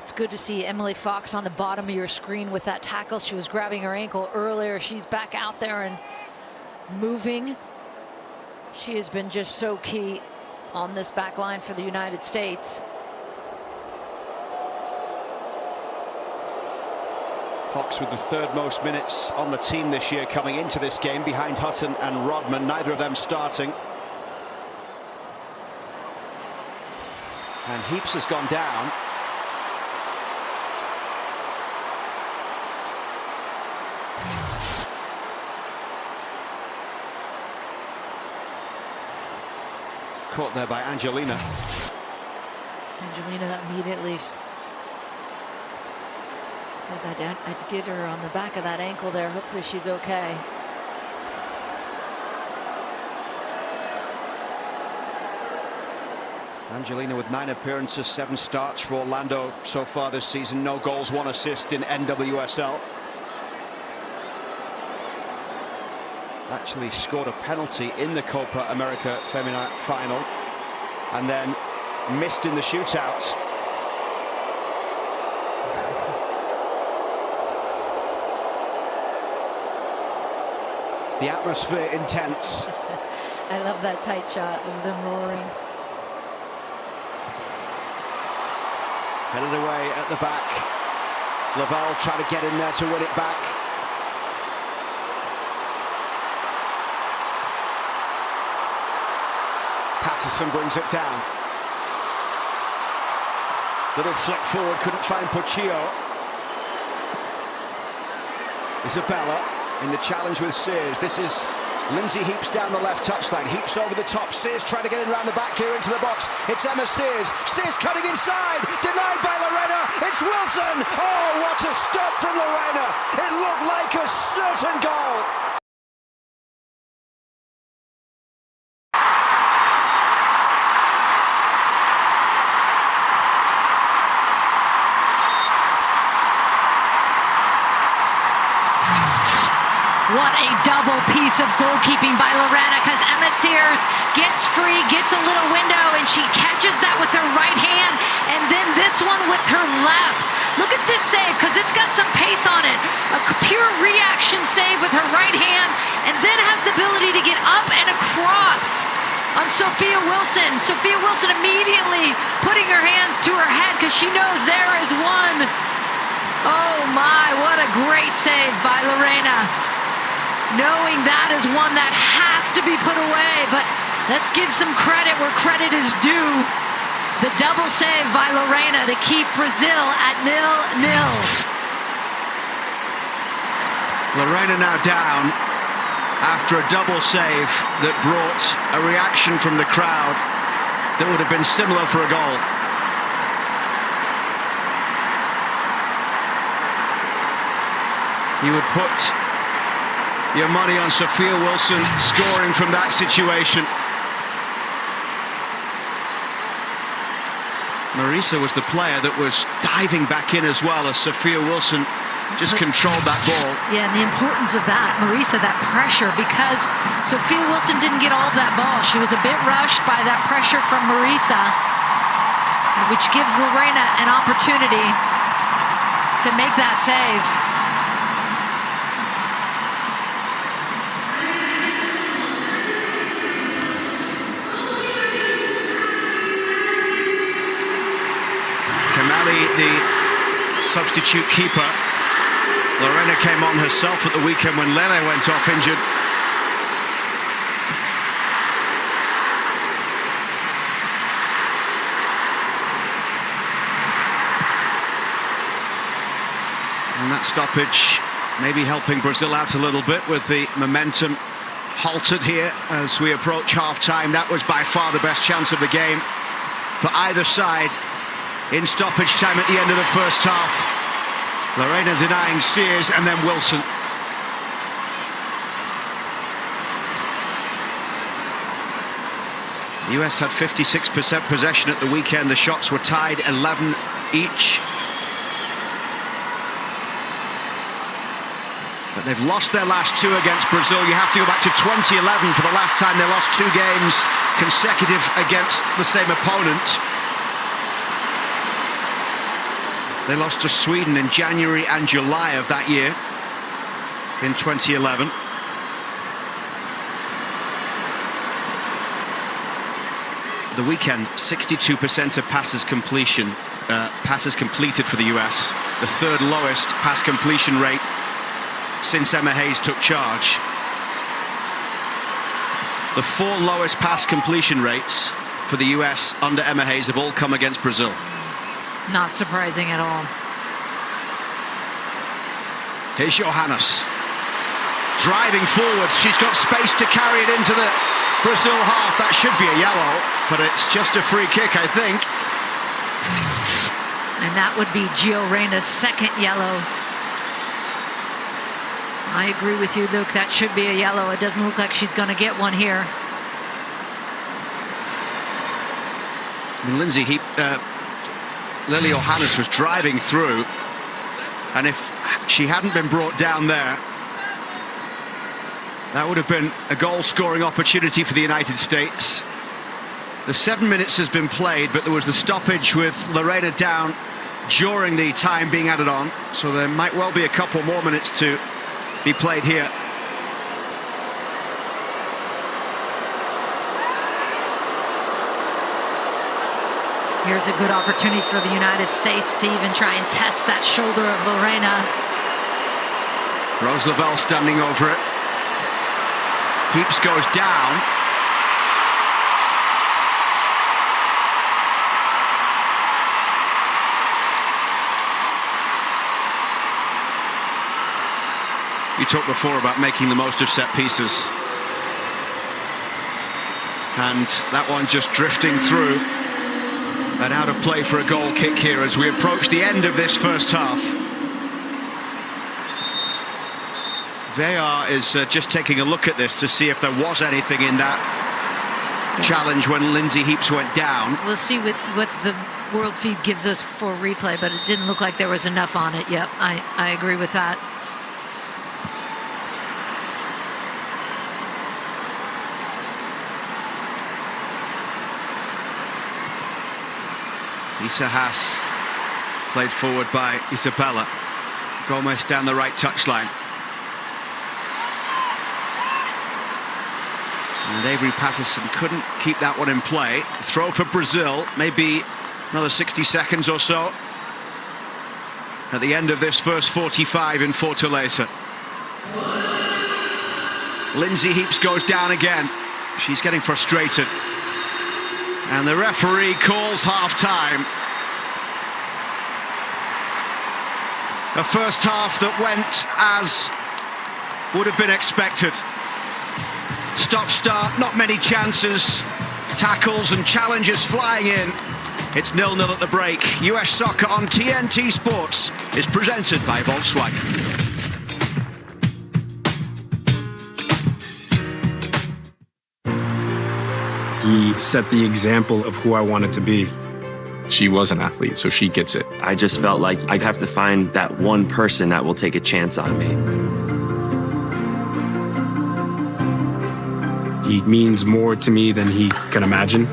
It's good to see Emily Fox on the bottom of your screen with that tackle. She was grabbing her ankle earlier. She's back out there and moving. She has been just so key on this back line for the United States. Fox with the 3rd most minutes on the team this year coming into this game, behind Hutton and Rodman, neither of them starting. And Heeps has gone down. Caught there by Angelina. Angelina immediately says, I'd get her on the back of that ankle there. Hopefully she's okay. Angelina with 9 appearances, 7 starts for Orlando so far this season. No goals, 1 assist in NWSL. Actually scored a penalty in the Copa America Femenina final and then missed in the shootout. The atmosphere intense. I love that tight shot of them roaring. Headed away at the back. Lavelle trying to get in there to win it back. Patterson brings it down. Little flick forward, couldn't find Puccio. Isabella in the challenge with Sears. This is Lindsay Heaps down the left touchline. Heaps over the top. Sears trying to get in around the back here into the box. It's Emma Sears. Sears cutting inside. Denied by Lorena. It's Wilson. Oh, what a stop from Lorena. It looked like a certain goal. What a double piece of goalkeeping by Lorena, because Emma Sears gets free, gets a little window, and she catches that with her right hand, and then this one with her left. Look at this save, because it's got some pace on it. A pure reaction save with her right hand, and then has the ability to get up and across on Sophia Wilson. Sophia Wilson immediately putting her hands to her head, because she knows there is one. Oh my, what a great save by Lorena. Knowing that is one that has to be put away, but let's give some credit where credit is due. The double save by Lorena to keep Brazil at 0-0. Lorena now down after a double save that brought a reaction from the crowd that would have been similar for a goal. You would put your money on Sophia Wilson scoring from that situation. Marisa was the player that was diving back in as well, as Sophia Wilson just controlled that ball. Yeah, and the importance of that, Marisa, that pressure, because Sophia Wilson didn't get all of that ball. She was a bit rushed by that pressure from Marisa, which gives Lorena an opportunity to make that save. Kamali, the substitute keeper. Lorena came on herself at the weekend when Lele went off injured. And that stoppage maybe helping Brazil out a little bit with the momentum halted here as we approach half-time. That was by far the best chance of the game for either side. In stoppage time at the end of the first half. Lorena denying Sears and then Wilson. The US had 56% possession at the weekend. The shots were tied 11 each. But they've lost their last two against Brazil. You have to go back to 2011 for the last time they lost two games consecutive against the same opponent. They lost to Sweden in January and July of that year, in 2011. The weekend, 62% of passes completed for the US, the third lowest pass completion rate since Emma Hayes took charge. The four lowest pass completion rates for the US under Emma Hayes have all come against Brazil. Not surprising at all. Here's Johannes. Driving forward. She's got space to carry it into the Brazil half. That should be a yellow, but it's just a free kick, I think. And that would be Gio Reyna's second yellow. I agree with you, Luke. That should be a yellow. It doesn't look like she's going to get one here. I mean, Lily Johannes was driving through, and if she hadn't been brought down there, That would have been a goal-scoring opportunity for the United States. The 7 minutes has been played, but there was the stoppage with Lorena down during the time being added on, so there might well be a couple more minutes to be played here. Here's a good opportunity for the United States to even try and test that shoulder of Lorena. Rose Lavelle standing over it. Heaps goes down. You talked before about making the most of set pieces. And that one just drifting through. And out of play for a goal kick here as we approach the end of this first half. VAR is just taking a look at this to see if there was anything in that challenge when Lindsay Heaps went down. We'll see what the world feed gives us for replay, but it didn't look like there was enough on it. Yep, I agree with that. Isa Haas, played forward by Isabella. Gomez down the right touchline. And Avery Patterson couldn't keep that one in play. Throw for Brazil, maybe another 60 seconds or so at the end of this first 45 in Fortaleza. Lindsay Heaps goes down again. She's getting frustrated. And the referee calls half-time. A first half that went as would have been expected. Stop-start, not many chances. Tackles and challenges flying in. It's 0-0 at the break. US Soccer on TNT Sports is presented by Volkswagen. He set the example of who I wanted to be. She was an athlete, so she gets it. I just felt like I'd have to find that one person that will take a chance on me. He means more to me than he can imagine.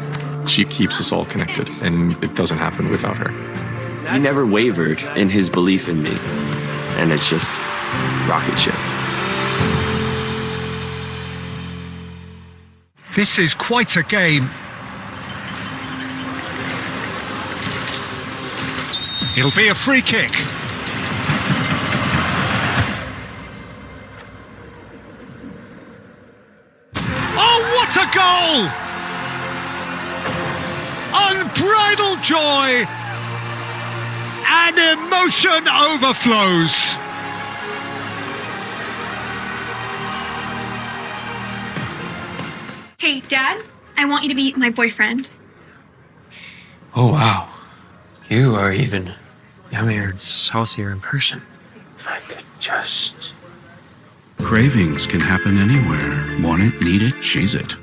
She keeps us all connected, and it doesn't happen without her. He never wavered in his belief in me, and it's just rocket ship. This is quite a game. It'll be a free kick. Oh, what a goal! Unbridled joy and emotion overflows. Hey, Dad, I want you to meet my boyfriend. Oh, wow. You are even yummier and saltier in person. If I could just... Cravings can happen anywhere. Want it, need it, she's it.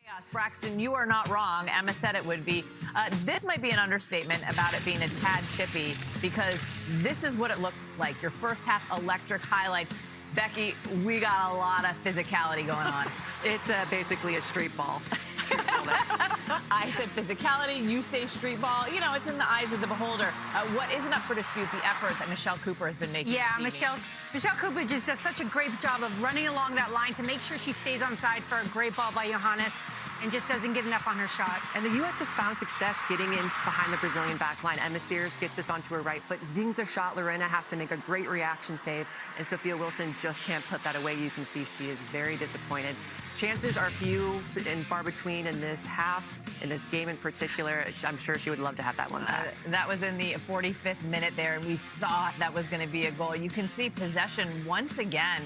Yes, Braxton, you are not wrong. Emma said it would be. This might be an understatement about it being a tad chippy, because this is what it looked like. Your first half electric highlights. Becky, we got a lot of physicality going on. It's basically a street ball. I said physicality, you say street ball. You know, it's in the eyes of the beholder. What isn't up for dispute, the effort that Michelle Cooper has been making. Yeah, Michelle Cooper just does such a great job of running along that line to make sure she stays on side for a great ball by Johannes, and just doesn't get enough on her shot. And the U.S. has found success getting in behind the Brazilian back line. Emma Sears gets this onto her right foot, zings a shot. Lorena has to make a great reaction save, and Sophia Wilson just can't put that away. You can see she is very disappointed. Chances are few and far between in this half, in this game in particular. I'm sure she would love to have that one back. That was in the 45th minute there, and we thought that was going to be a goal. You can see possession once again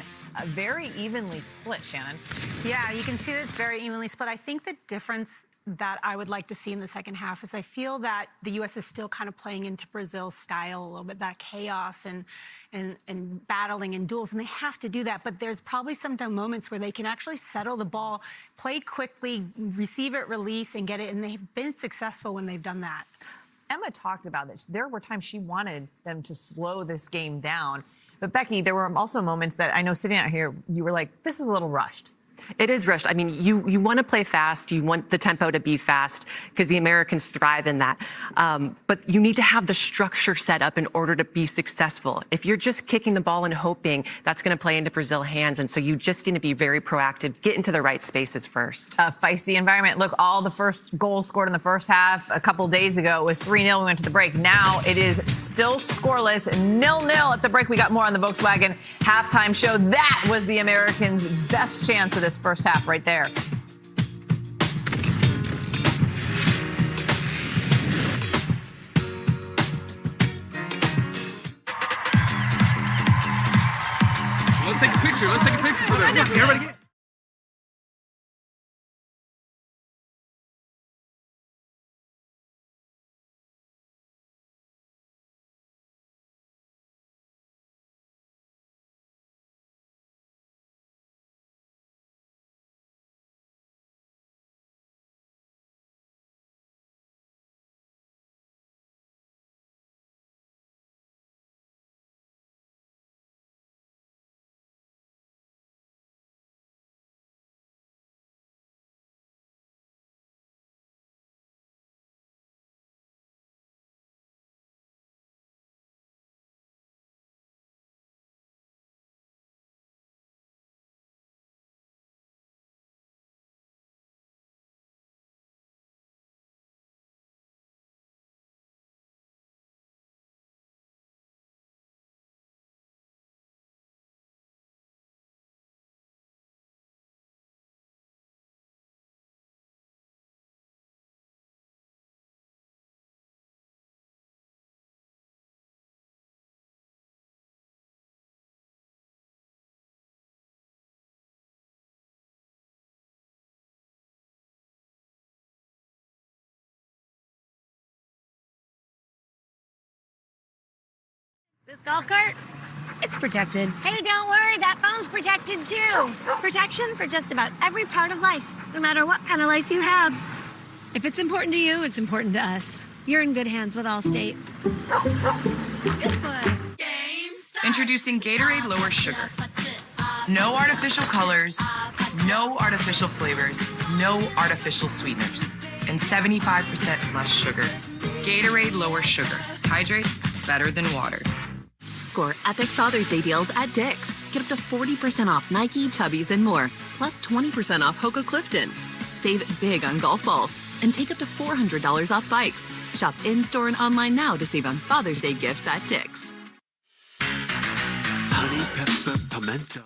very evenly split, Shannon. Yeah, you can see that it's very evenly split. I think the difference that I would like to see in the second half is I feel that the U.S. is still kind of playing into Brazil's style a little bit, that chaos and battling and duels, and they have to do that. But there's probably some moments where they can actually settle the ball, play quickly, receive it, release, and get it, and they've been successful when they've done that. Emma talked about this. There were times she wanted them to slow this game down. But Becky, there were also moments that I know sitting out here, you were like, this is a little rushed. It is rushed. I mean, you want to play fast. You want the tempo to be fast because the Americans thrive in that. But you need to have the structure set up in order to be successful. If you're just kicking the ball and hoping, that's going to play into Brazil's hands. And so you just need to be very proactive, get into the right spaces first. A feisty environment. Look, all the first goals scored in the first half a couple days ago was 3-0. We went to the break. Now it is still scoreless, 0-0 at the break. We got more on the Volkswagen halftime show. That was the Americans' best chance of this first half right there. Let's take a picture. Everybody get This golf cart, it's protected. Hey, don't worry, that phone's protected too. Protection for just about every part of life, no matter what kind of life you have. If it's important to you, it's important to us. You're in good hands with Allstate. Good boy. Introducing Gatorade Lower Sugar. No artificial colors, no artificial flavors, no artificial sweeteners, and 75% less sugar. Gatorade Lower Sugar. Hydrates better than water. Score epic Father's Day deals at Dick's. Get up to 40% off Nike, Chubbies, and more, plus 20% off Hoka Clifton. Save big on golf balls and take up to $400 off bikes. Shop in-store and online now to save on Father's Day gifts at Dick's. Honey, pepper, pimento.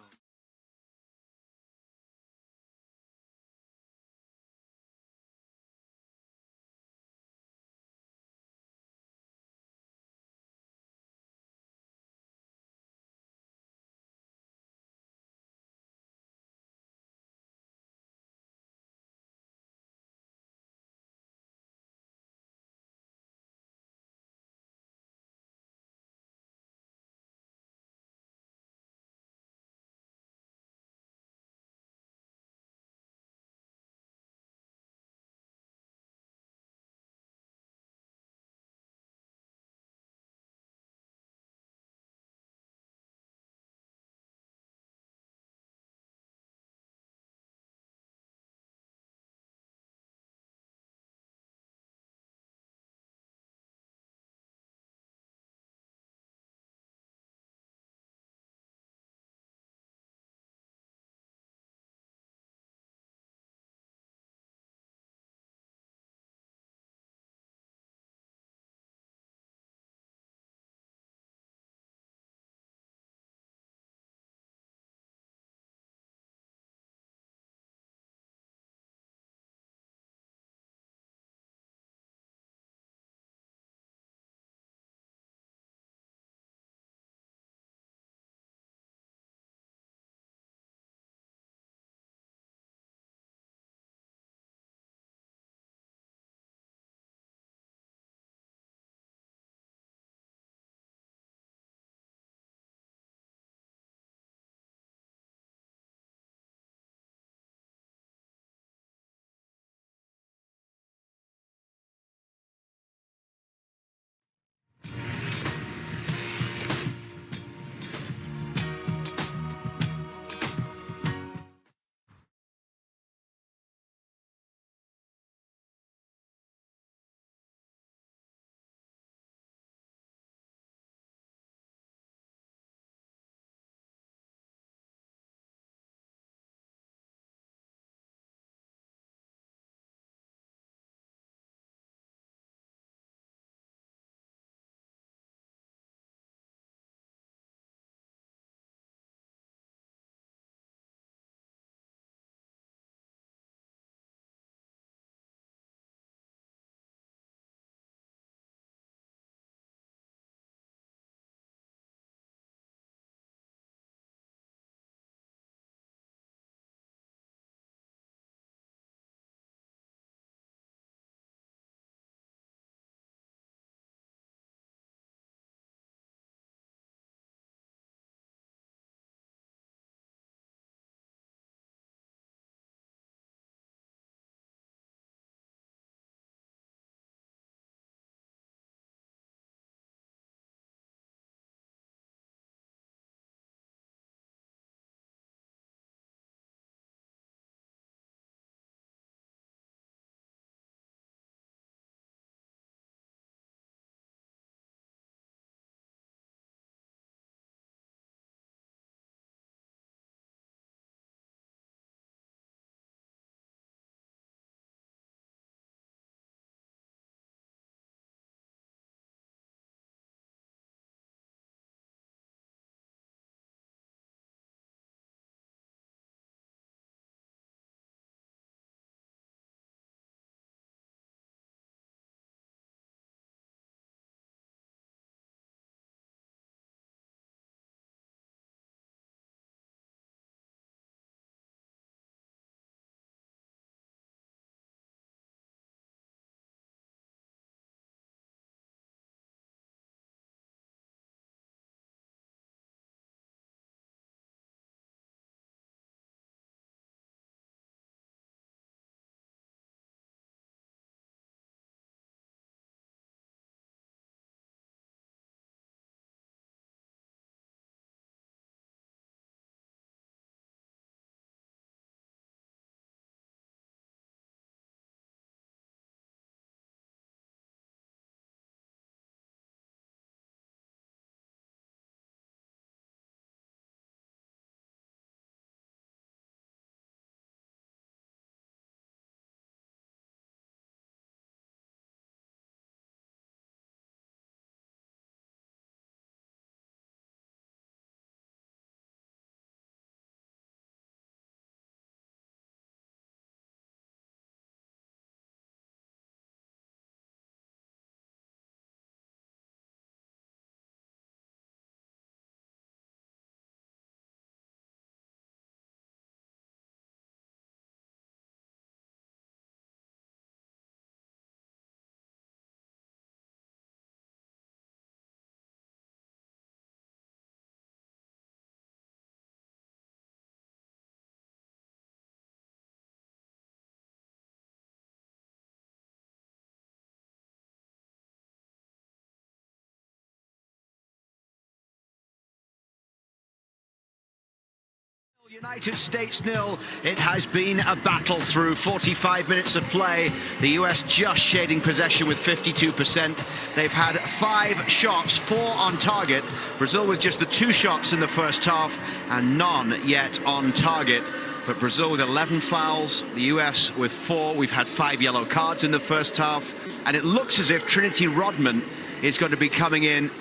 United States 0. It has been a battle through 45 minutes of play. The US just shading possession with 52%. They've had 5 shots, 4 on target. Brazil with just the 2 shots in the first half and none yet on target. But Brazil with 11 fouls, the US with 4. We've had 5 yellow cards in the first half. And it looks as if Trinity Rodman is going to be coming in.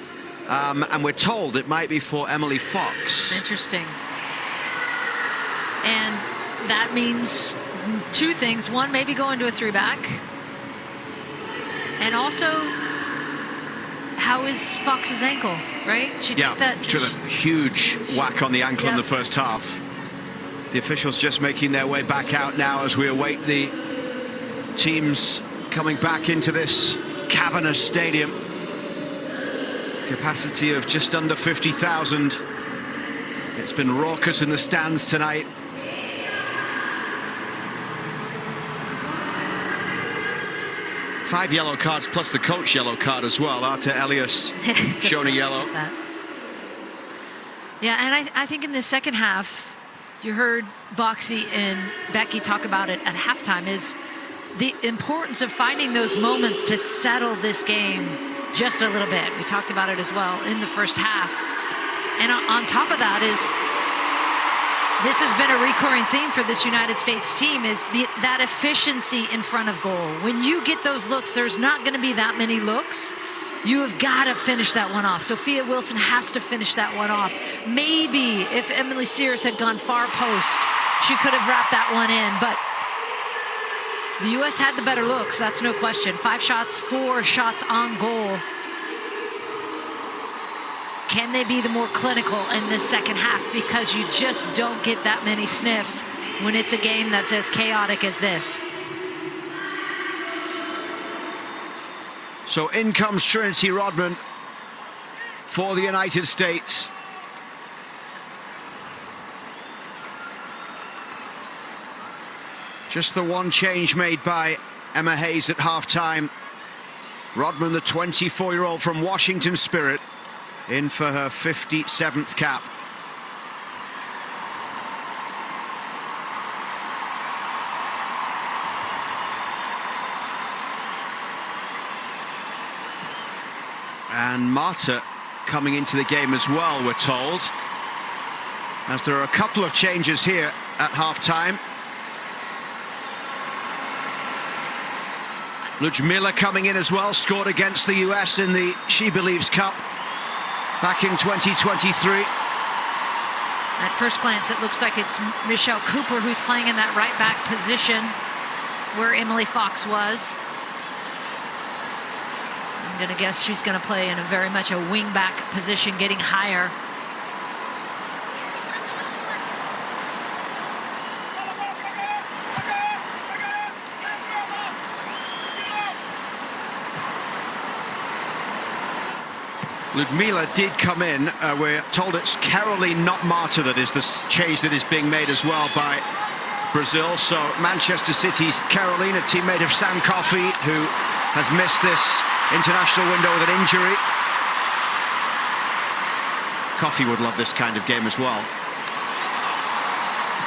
And we're told it might be for Emily Fox. Interesting. And that means 2 things. One, maybe going to a 3-back. And also, how is Fox's ankle, right? She took that. She took a huge whack on the ankle in the first half. The officials just making their way back out now as we await the teams coming back into this cavernous stadium. Capacity of just under 50,000. It's been raucous in the stands tonight. Five yellow cards plus the coach yellow card as well. Arta Elias shown a yellow. Yeah, and I think in the second half, you heard Boxy and Becky talk about it at halftime, is the importance of finding those moments to settle this game just a little bit. We talked about it as well in the first half. And on top of that is, this has been a recurring theme for this United States team, is that efficiency in front of goal. When you get those looks, there's not going to be that many looks. You have got to finish that one off. Sophia Wilson has to finish that one off. Maybe if Emily Sears had gone far post, she could have wrapped that one in. But the U.S. had the better looks, that's no question. 5 shots, 4 shots on goal. Can they be the more clinical in this second half? Because you just don't get that many sniffs when it's a game that's as chaotic as this. So in comes Trinity Rodman for the United States. Just the one change made by Emma Hayes at halftime. Rodman, the 24-year-old from Washington Spirit, in for her 57th cap. And Marta coming into the game as well, we're told, as there are a couple of changes here at halftime. Ludmila coming in as well, scored against the US in the She Believes Cup back in 2023. At first glance, it looks like it's Michelle Cooper who's playing in that right back position where Emily Fox was. I'm going to guess she's going to play in a very much a wing back position, getting higher. Ludmila did come in. We're told it's Caroline, not Marta, that is the change that is being made as well by Brazil. So Manchester City's Caroline, a teammate of Sam Coffey, who has missed this international window with an injury. Coffey would love this kind of game as well,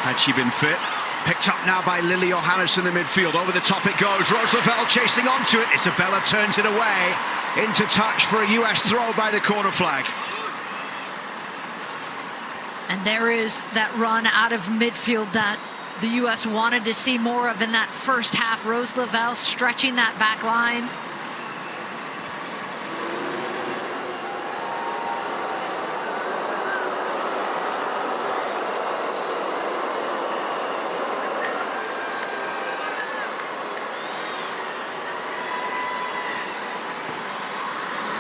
had she been fit. Picked up now by Lily Johannes in the midfield. Over the top it goes. Rose Lavelle chasing onto it. Isabella turns it away. Into touch for a US throw by the corner flag. And there is that run out of midfield that the US wanted to see more of in that first half. Rose Lavelle stretching that back line.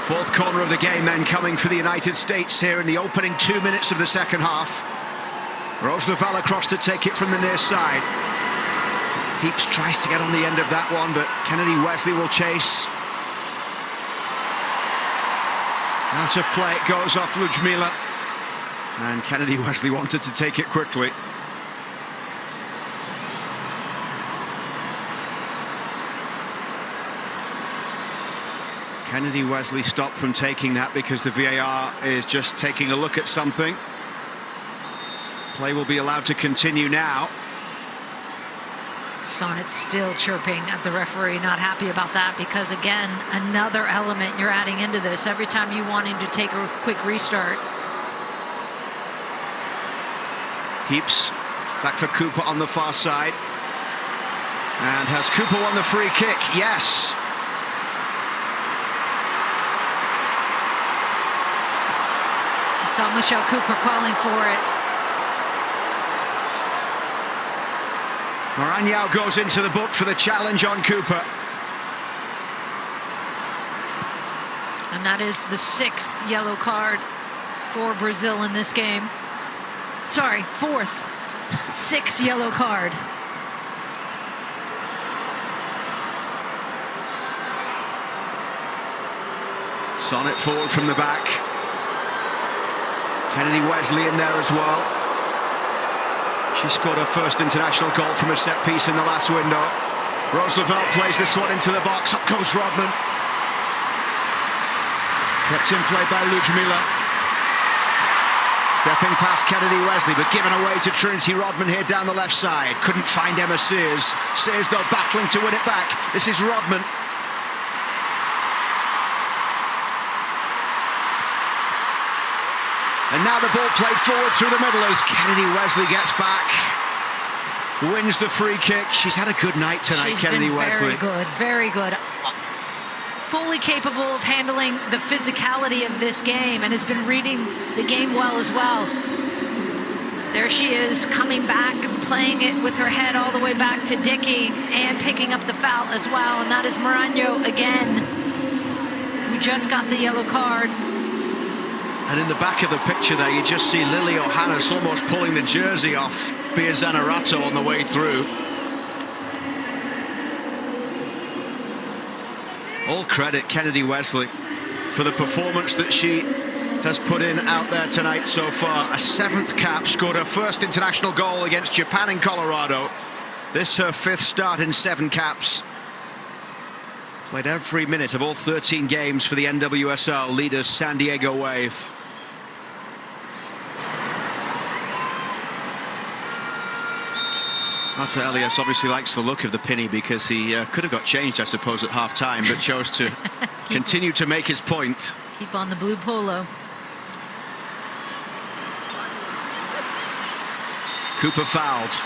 Fourth corner of the game then coming for the United States here in the opening 2 minutes of the second half. Rose Lavelle across to take it from the near side. Heaps tries to get on the end of that one, but Kennedy Wesley will chase. Out of play, it goes off Ludmila. And Kennedy Wesley wanted to take it quickly. Kennedy Wesley stopped from taking that because the VAR is just taking a look at something. Play will be allowed to continue now. Sonnet still chirping at the referee, not happy about that, because again, another element you're adding into this every time you want him to take a quick restart. Heaps back for Cooper on the far side. And has Cooper won the free kick? Yes. You saw Michelle Cooper calling for it. Maranhão goes into the book for the challenge on Cooper. And that is the 6th yellow card for Brazil in this game. Sorry, 4th. 6th yellow card. Sonnet forward from the back. Kennedy Wesley in there as well. She scored her first international goal from a set piece in the last window. Rose Lavelle plays this one into the box. Up goes Rodman. Kept in play by Ludmila. Stepping past Kennedy Wesley, but given away to Trinity Rodman here down the left side. Couldn't find Emma Sears. Sears, though, battling to win it back. This is Rodman. And now the ball played forward through the middle as Kennedy Wesley gets back. Wins the free kick. She's had a good night tonight, Kennedy Wesley. Very good, very good. Fully capable of handling the physicality of this game and has been reading the game well as well. There she is, coming back and playing it with her head all the way back to Dickey and picking up the foul as well. And that is Maranhão again, who just got the yellow card. And in the back of the picture there, you just see Lily Johannes almost pulling the jersey off Bia Zanerato on the way through. All credit Kennedy Wesley for the performance that she has put in out there tonight so far. A 7th cap, scored her first international goal against Japan in Colorado. This her 5th start in 7 caps. Played every minute of all 13 games for the NWSL leaders San Diego Wave. Marta Elias obviously likes the look of the penny because he could have got changed, I suppose, at half-time, but chose to continue to make his point. Keep on the blue polo. Cooper fouled.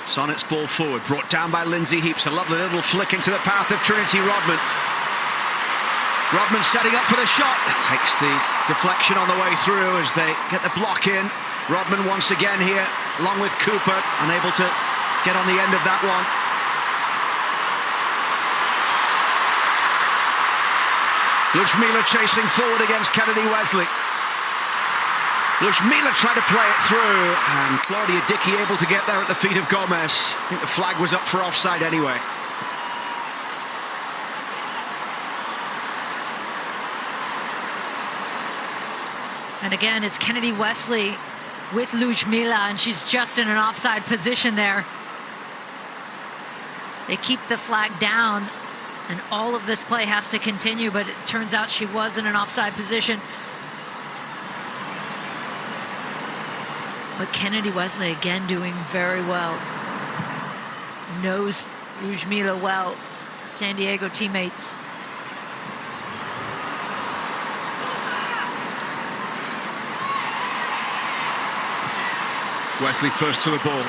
Sonnet's ball forward, brought down by Lindsay Heaps. A lovely little flick into the path of Trinity Rodman. Rodman setting up for the shot. Takes the deflection on the way through as they get the block in. Rodman once again here, along with Cooper, unable to get on the end of that one. Ludmila chasing forward against Kennedy Wesley. Ludmila tried to play it through, and Claudia Dickey able to get there at the feet of Gomez. I think the flag was up for offside anyway. And again, it's Kennedy Wesley with Ludmila, and she's just in an offside position there. They keep the flag down, and all of this play has to continue, but it turns out she was in an offside position. But Kennedy Wesley again doing very well. Knows Ludmila well, San Diego teammates. Wesley first to the ball.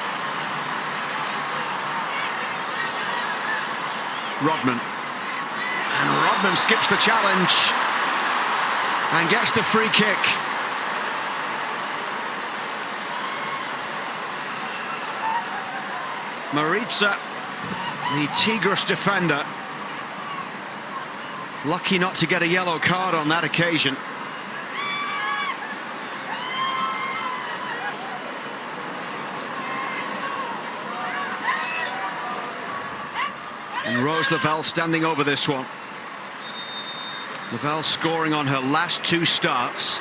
Rodman. And Rodman skips the challenge and gets the free kick. Maritza, the Tigres defender, lucky not to get a yellow card on that occasion. And Rose Lavelle standing over this one. Lavelle scoring on her last 2 starts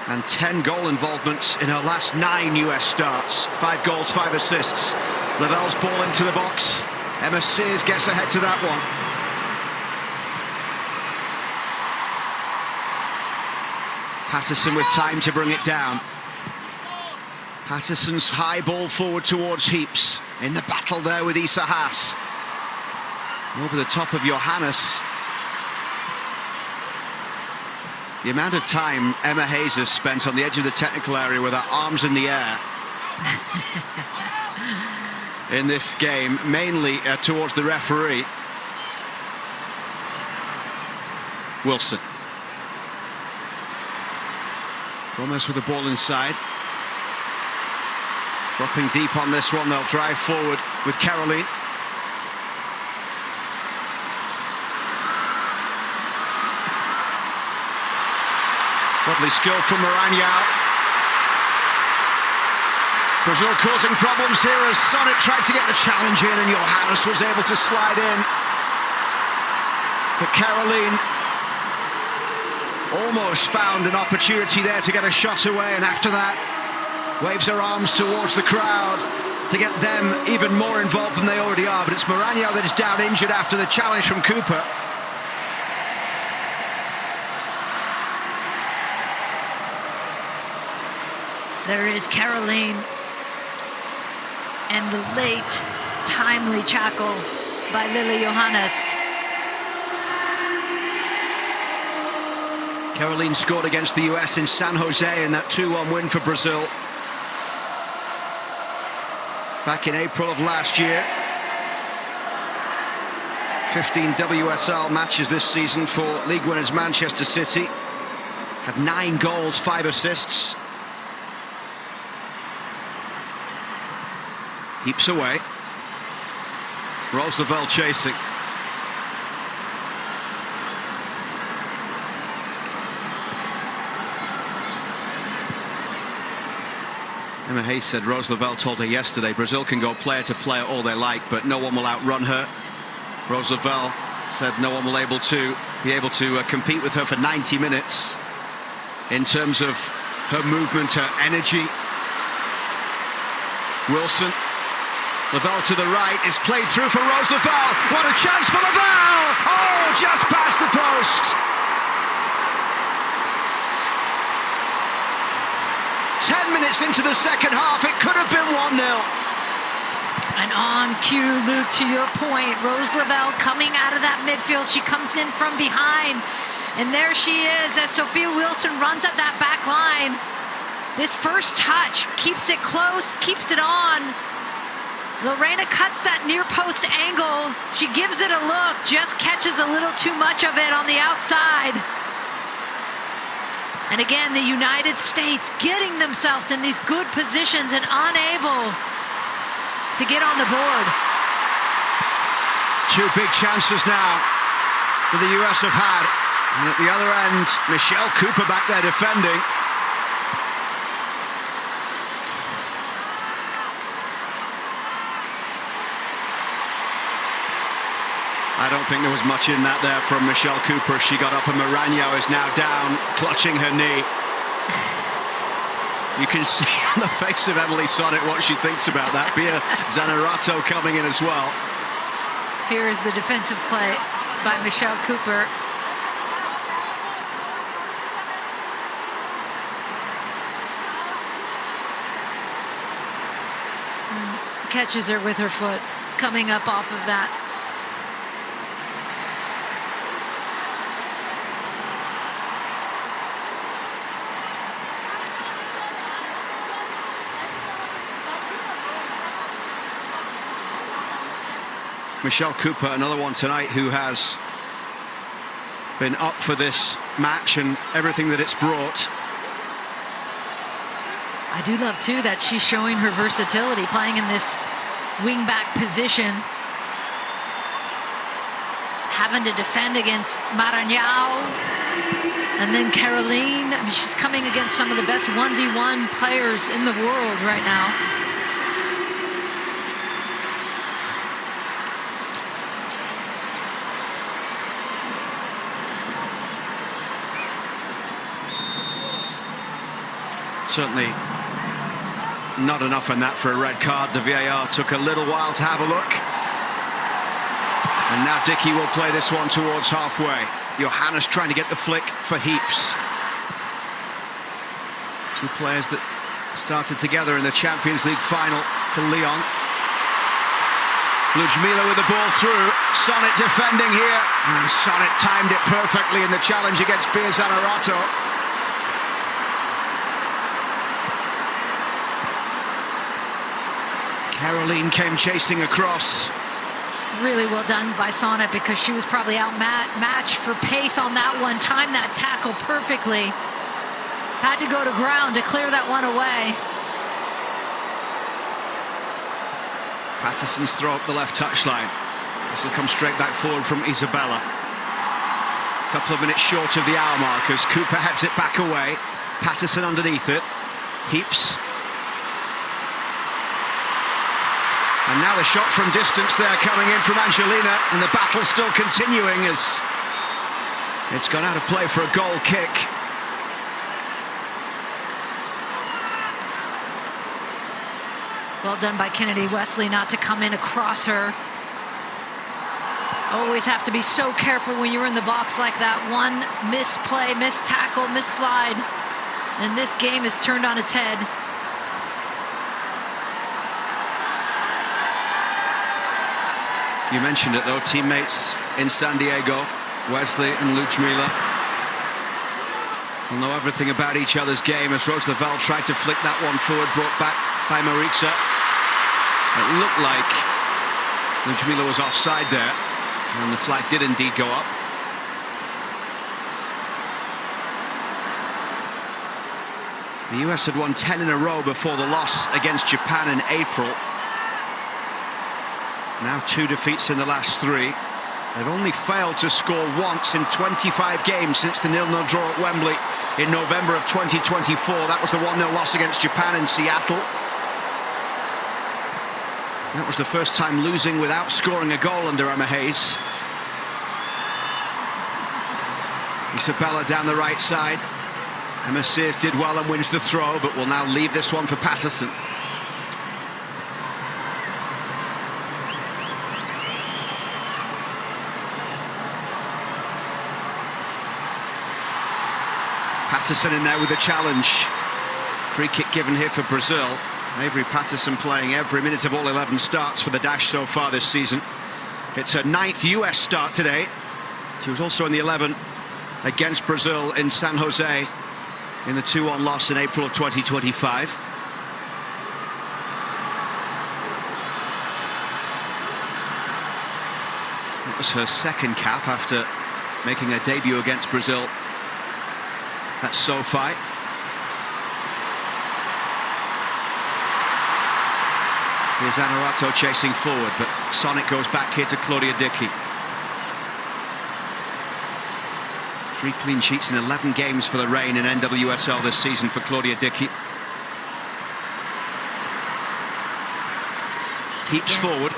and 10 goal involvements in her last 9 US starts. 5 goals, 5 assists. Lavelle's ball into the box. Emma Sears gets ahead to that one. Patterson with time to bring it down. Patterson's high ball forward towards Heaps. In the battle there with Isa Haas. Over the top of Johannes. The amount of time Emma Hayes has spent on the edge of the technical area with her arms in the air in this game, mainly towards the referee. Wilson. Gomez with the ball inside. Dropping deep on this one, they'll drive forward with Caroline. Lovely skill from Maranhão. Brazil causing problems here as Sonnet tried to get the challenge in and Johannes was able to slide in. But Caroline almost found an opportunity there to get a shot away, and after that waves her arms towards the crowd to get them even more involved than they already are. But it's Maranhão that is down injured after the challenge from Cooper. There is Caroline, and the late, timely tackle by Lily Johannes. Caroline scored against the US in San Jose in that 2-1 win for Brazil back in April of last year. 15 WSL matches this season for league winners Manchester City. Had 9 goals, 5 assists. Heaps away. Roosevelt chasing. Emma Hayes said Roosevelt told her yesterday Brazil can go player to player all they like, but no one will outrun her. Roosevelt said no one will be able to compete with her for 90 minutes in terms of her movement, her energy. Wilson. Lavelle to the right, is played through for Rose Lavelle. What a chance for Lavelle! Oh, just past the post. 10 minutes into the second half, it could have been 1-0. And on cue, Luke, to your point, Rose Lavelle coming out of that midfield. She comes in from behind, and there she is as Sophia Wilson runs at that back line. This first touch keeps it close, keeps it on. Lorena cuts that near post angle. She gives it a look, just catches a little too much of it on the outside. And again, the United States getting themselves in these good positions and unable to get on the board. 2 big chances now that the US have had. And at the other end, Michelle Cooper back there defending. I don't think there was much in that there from Michelle Cooper. She got up and Maranhão is now down, clutching her knee. You can see on the face of Emily Sonnet what she thinks about that. Bia Zanerato coming in as well. Here is the defensive play by Michelle Cooper. Catches her with her foot, coming up off of that. Michelle Cooper, another one tonight who has been up for this match and everything that it's brought. I do love, too, that she's showing her versatility, playing in this wing-back position. Having to defend against Maranhão. And then Caroline, I mean, she's coming against some of the best 1v1 players in the world right now. Certainly not enough in that for a red card. The VAR took a little while to have a look. And now Dickey will play this one towards halfway. Johannes trying to get the flick for Heaps. Two players that started together in the Champions League final for Lyon. Ludmila with the ball through. Sonnet defending here. And Sonnet timed it perfectly in the challenge against Pia Zanerato. Caroline came chasing across. Really well done by Sonnet because she was probably outmatched for pace on that one. Timed that tackle perfectly. Had to go to ground to clear that one away. Patterson's throw up the left touchline. This will come straight back forward from Isabella. A couple of minutes short of the hour mark as Cooper heads it back away. Patterson underneath it. Heaps. And now the shot from distance there coming in from Angelina, and the battle still continuing as it's gone out of play for a goal kick. Well done by Kennedy Wesley not to come in across her. Always have to be so careful when you're in the box like that. One misplay, missed tackle, missed slide, and this game is turned on its head. You mentioned it though, teammates in San Diego, Wesley and Ludmila, will know everything about each other's game as Roosevelt tried to flick that one forward, brought back by Maritza. It looked like Ludmila was offside there, and the flag did indeed go up. The US had won 10 in a row before the loss against Japan in April. Now 2 defeats in the last 3. They've only failed to score once in 25 games since the 0-0 draw at Wembley in November of 2024. That was the 1-0 loss against Japan in Seattle. That was the first time losing without scoring a goal under Emma Hayes. Isabella down the right side. Emma Sears did well and wins the throw, but will now leave this one for Patterson. Patterson in there with a challenge. Free kick given here for Brazil. Avery Patterson playing every minute of all 11 starts for the Dash so far this season. It's her 9th US start today. She was also in the 11 against Brazil in San Jose in the 2-1 loss in April of 2025. That was her second cap after making her debut against Brazil at SoFi. Here's Zanerato chasing forward, but Sonnet goes back here to Claudia Dickey. 3 clean sheets in 11 games for the Reign in NWSL this season for Claudia Dickey. Heaps forward.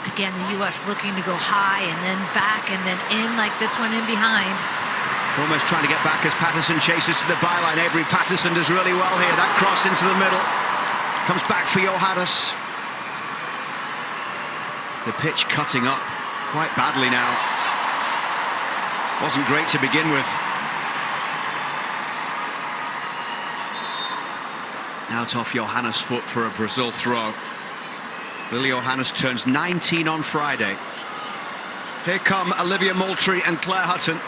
Again, the US looking to go high and then back and then in like this one in behind. Almost trying to get back as Patterson chases to the byline. Avery Patterson does really well here. That cross into the middle. Comes back for Johannes. The pitch cutting up quite badly now. Wasn't great to begin with. Out off Johannes' foot for a Brazil throw. Lily Johannes turns 19 on Friday. Here come Olivia Moultrie and Claire Hutton.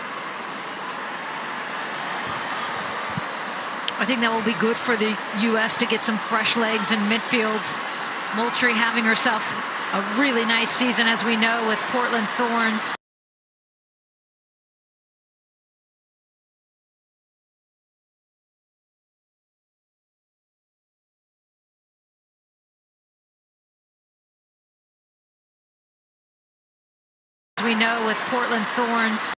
I think that will be good for the US to get some fresh legs in midfield. Moultrie having herself a really nice season, as we know, with Portland Thorns. As we know, with Portland Thorns.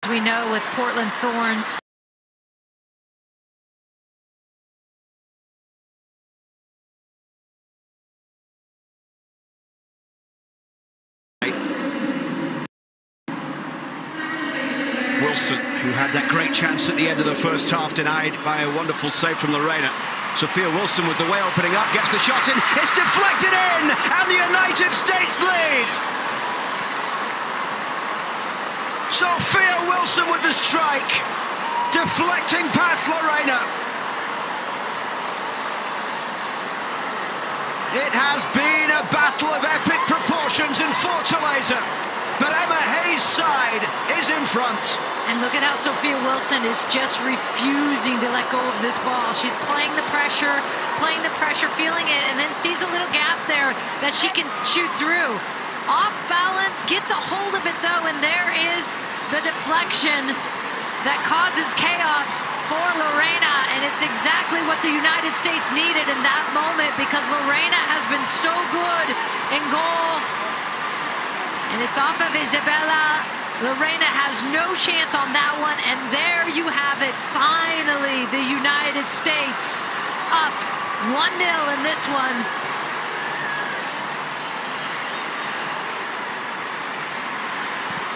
We know with Portland Thorns. Wilson, who had that great chance at the end of the first half, denied by a wonderful save from Lorena. Sophia Wilson with the way opening up, gets the shot in, it's deflected in, and the United States lead. Sophia Wilson with the strike, deflecting past Lorena. It has been a battle of epic proportions in Fortaleza, but Emma Hayes' side is in front. And look at how Sophia Wilson is just refusing to let go of this ball. She's playing the pressure, feeling it, and then sees a little gap there that she can shoot through. Off balance, gets a hold of it though, and there is the deflection that causes chaos for Lorena, and it's exactly what the United States needed in that moment, because Lorena has been so good in goal. And it's off of Isabella. Lorena has no chance on that one, and there you have it. Finally, the United States up 1-0 in this one.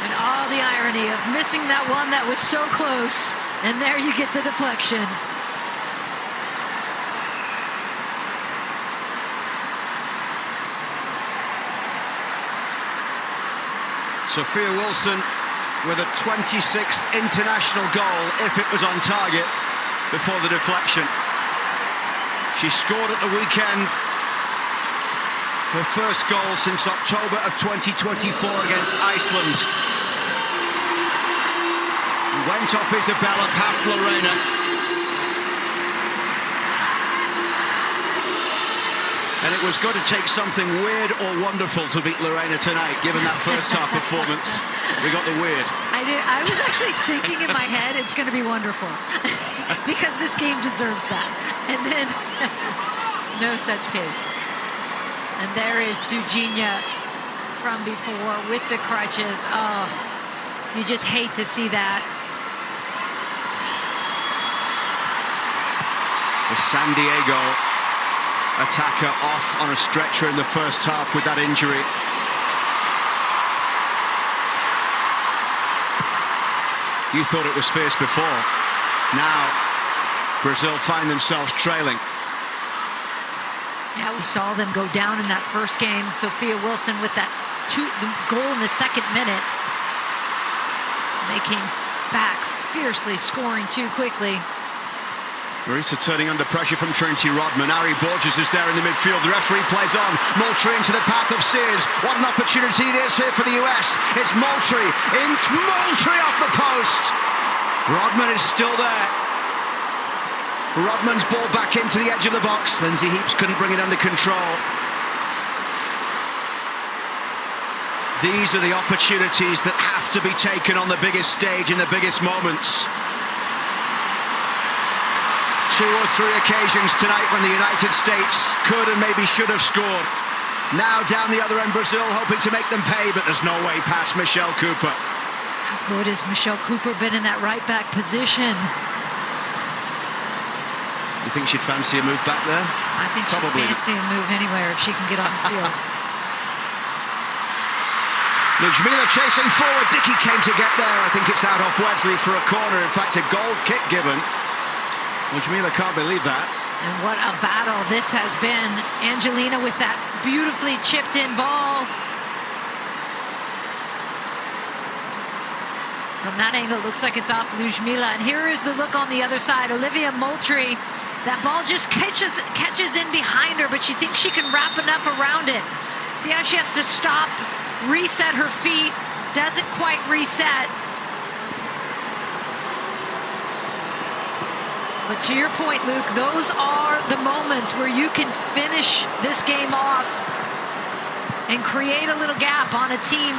And all the irony of missing that one that was so close. And there you get the deflection. Sophia Wilson with a 26th international goal, if it was on target, before the deflection. She scored at the weekend. Her first goal since October of 2024 against Iceland. Went off Isabella, past Lorena. And it was going to take something weird or wonderful to beat Lorena tonight, given that first half performance. We got the weird. I was actually thinking in my head, it's going to be wonderful. Because this game deserves that. And then, no such case. And there is Dugina from before with the crutches. Oh, you just hate to see that. The San Diego attacker off on a stretcher in the first half with that injury. You thought it was fierce before. Now, Brazil find themselves trailing. Yeah, we saw them go down in that first game. Sophia Wilson with that the goal in the second minute. They came back fiercely, scoring too quickly. Marisa turning under pressure from Trinity Rodman. Ari Borges is there in the midfield. The referee plays on. Moultrie into the path of Sears. What an opportunity it is here for the US. It's Moultrie. It's Moultrie off the post. Rodman is still there. Rodman's ball back into the edge of the box. Lindsay Heaps couldn't bring it under control. These are the opportunities that have to be taken on the biggest stage in the biggest moments. 2 or 3 occasions tonight when the United States could and maybe should have scored. Now down the other end, Brazil hoping to make them pay, but there's no way past Michelle Cooper. How good has Michelle Cooper been in that right back position? You think she'd fancy a move back there? I think she'd fancy a move anywhere if she can get on the field. Ljubila chasing forward. Dickey came to get there. I think it's out off Wesley for a corner. In fact, a goal kick given. Ljubila can't believe that. And what a battle this has been. Angelina with that beautifully chipped in ball. From that angle, it looks like it's off Ljubila. And here is the look on the other side. Olivia Moultrie. That ball just catches in behind her, but she thinks she can wrap enough around it. See how she has to stop, reset her feet. Doesn't quite reset. But to your point, Luke, those are the moments where you can finish this game off and create a little gap on a team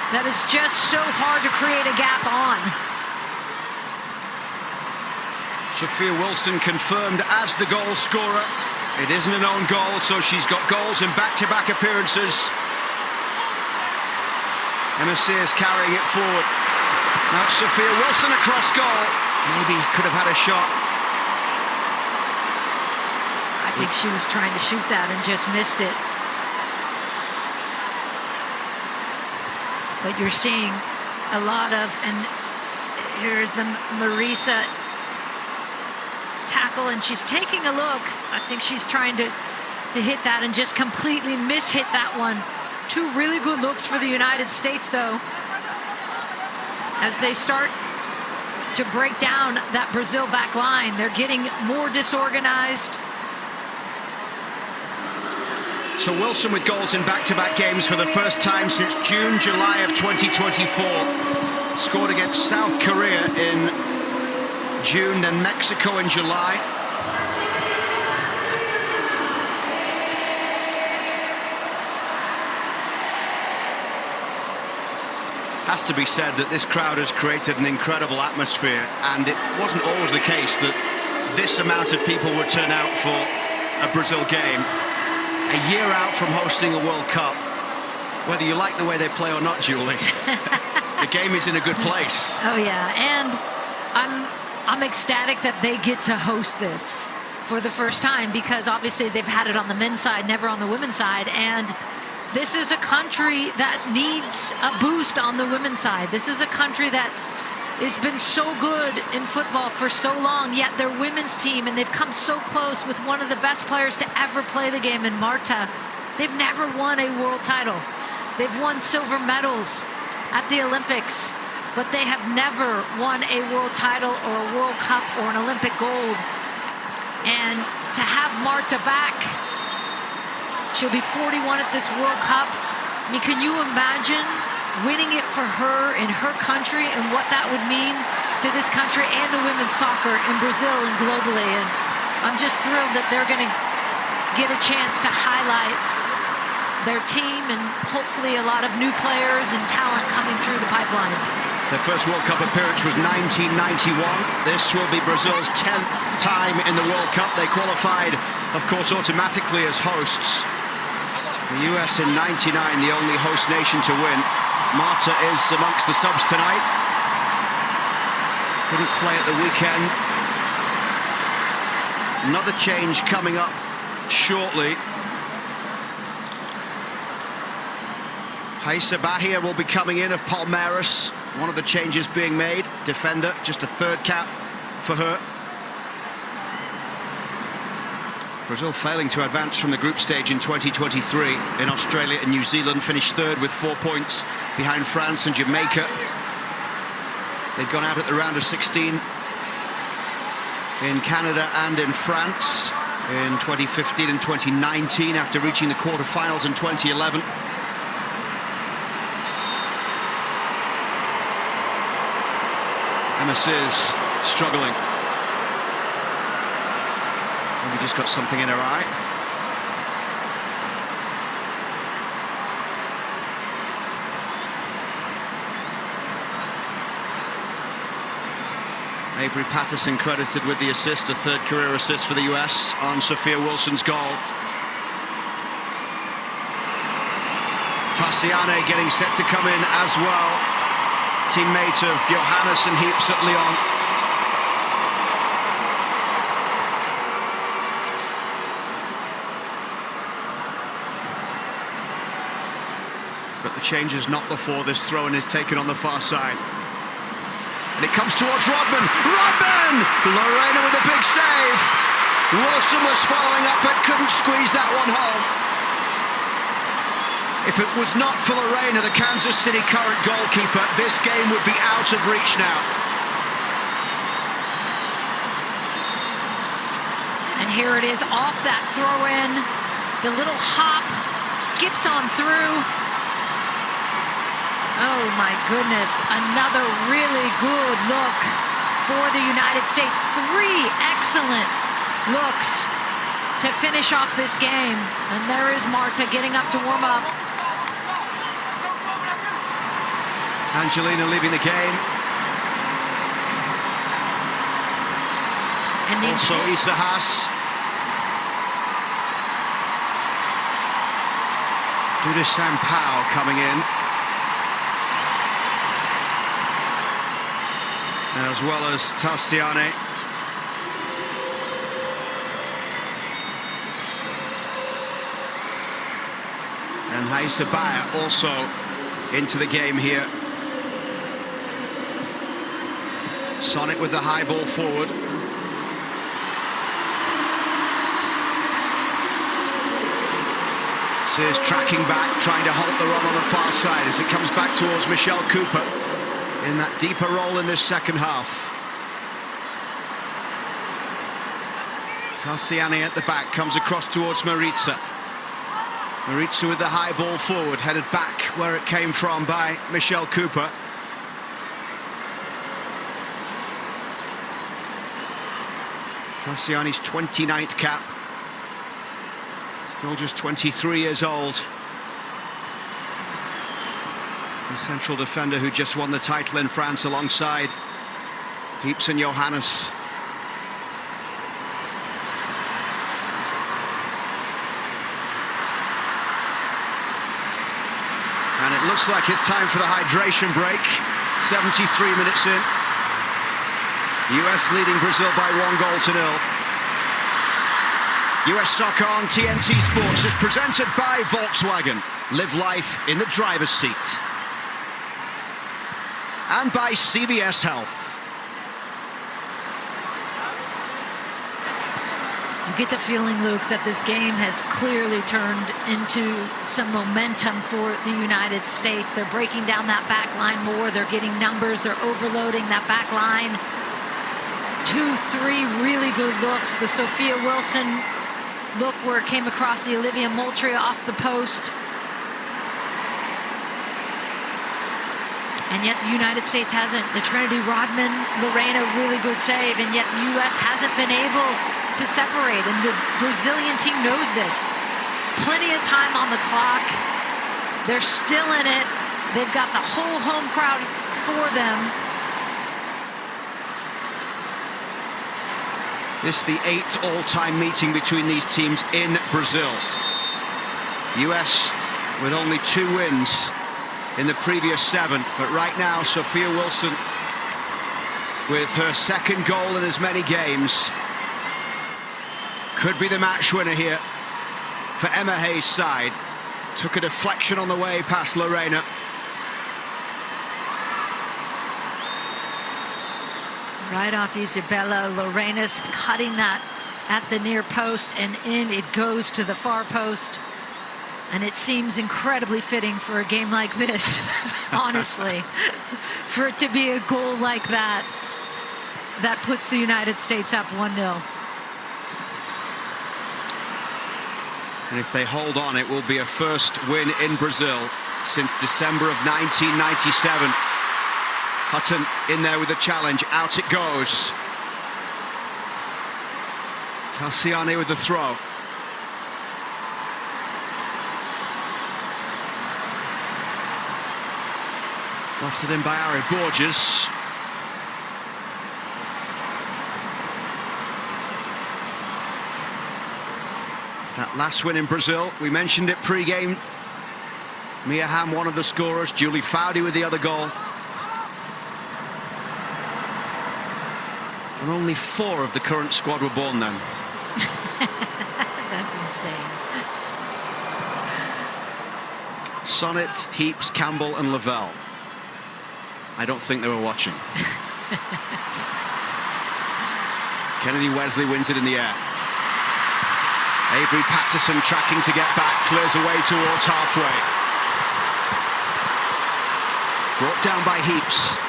that is just so hard to create a gap on. Sophia Wilson confirmed as the goal scorer. It isn't an own goal, so she's got goals in back-to-back appearances. Emma Sears carrying it forward. Now it's Sophia Wilson across goal. Maybe could have had a shot. I think she was trying to shoot that and just missed it. But you're seeing a lot of, and here's the Marisa tackle, and she's taking a look. I think she's trying to hit that and just completely miss-hit that one. Two really good looks for the United States, though, as they start to break down that Brazil back line. They're getting more disorganized. So Wilson with goals in back-to-back games for the first time since June, July of 2024. Scored against South Korea in June, then Mexico in July. Has to be said that this crowd has created an incredible atmosphere, and it wasn't always the case that this amount of people would turn out for a Brazil game. A year out from hosting a World Cup, whether you like the way they play or not, Julie, the game is in a good place. Oh yeah, and I'm ecstatic that they get to host this for the first time, because obviously they've had it on the men's side, never on the women's side, and this is a country that needs a boost on the women's side. This is a country that has been so good in football for so long, yet their women's team, and they've come so close with one of the best players to ever play the game in Marta. They've never won a world title. They've won silver medals at the Olympics, but they have never won a world title or a World Cup or an Olympic gold. And to have Marta back, she'll be 41 at this World Cup. I mean, can you imagine winning it for her in her country and what that would mean to this country and to women's soccer in Brazil and globally? And I'm just thrilled that they're going to get a chance to highlight their team and hopefully a lot of new players and talent coming through the pipeline. Their first World Cup appearance was 1991. This will be Brazil's 10th time in the World Cup. They qualified, of course, automatically as hosts. The US in 99, the only host nation to win. Marta is amongst the subs tonight. Didn't play at the weekend. Another change coming up shortly. Raíssa Bahia will be coming in of Palmeiras. One of the changes being made. Defender, just a third cap for her. Brazil failing to advance from the group stage in 2023 in Australia and New Zealand, finished third with 4 points behind France and Jamaica. They'd gone out at the round of 16 in Canada and in France in 2015 and 2019 after reaching the quarterfinals in 2011. Emma Sears struggling. Maybe just got something in her eye. Avery Patterson credited with the assist, a third career assist for the US on Sophia Wilson's goal. Tassiane getting set to come in as well. Teammate of Johannes and Heaps at Lyon. But the change is not before this throw-in is taken on the far side. And it comes towards Rodman. Rodman! Lorena with a big save. Wilson was following up but couldn't squeeze that one home. If it was not for Lorena, the Kansas City current goalkeeper, this game would be out of reach now. And here it is off that throw-in. The little hop skips on through. Oh my goodness, another really good look for the United States. 3 excellent looks to finish off this game. And there is Marta getting up to warm up. Angelina leaving the game. And also Isa Haas. Duda Sampaio coming in. As well as Tassiane. And Raíssa Bahia also into the game here. Sonic with the high ball forward. Sears tracking back, trying to halt the run on the far side as it comes back towards Michelle Cooper in that deeper role in this second half. Tarsiani at the back, comes across towards Maritza. Maritza with the high ball forward, headed back where it came from by Michelle Cooper. Tarsiani's 29th cap. Still just 23 years old. The central defender who just won the title in France alongside Heeps and Johannes. And it looks like it's time for the hydration break. 73 minutes in. US leading Brazil by 1-0. US Soccer on TNT Sports is presented by Volkswagen. Live life in the driver's seat. And by CVS Health. You get the feeling, Luke, that this game has clearly turned into some momentum for the United States. They're breaking down that back line more. They're getting numbers. They're overloading that back line. 2-3 really good looks. The Sophia Wilson look where it came across the Olivia Moultrie off the post. And yet the United States hasn't. The Trinity Rodman, Lorena, really good save, and yet the U.S. hasn't been able to separate, and the Brazilian team knows this. Plenty of time on the clock. They're still in it. They've got the whole home crowd for them. This is the 8th all-time meeting between these teams in Brazil. US with only 2 wins in the previous 7, but right now Sophia Wilson with her 2nd goal in as many games could be the match winner here for Emma Hayes' side. Took a deflection on the way past Lorena. Right off Isabella. Lorena's cutting that at the near post, and in it goes to the far post. And it seems incredibly fitting for a game like this, honestly, for it to be a goal like that. That puts the United States up 1-0. And if they hold on, it will be a first win in Brazil since December of 1997. Hutton in there with the challenge. Out it goes. Tarsiani with the throw. Lofted in by Ari Borges. That last win in Brazil, we mentioned it pre-game. Mia Hamm, one of the scorers. Julie Foudy with the other goal. And only 4 of the current squad were born then. That's insane. Sonnet, Heeps, Campbell and Lavelle. I don't think they were watching. Kennedy Wesley wins it in the air. Avery Patterson tracking to get back, clears away towards halfway. Brought down by Heeps.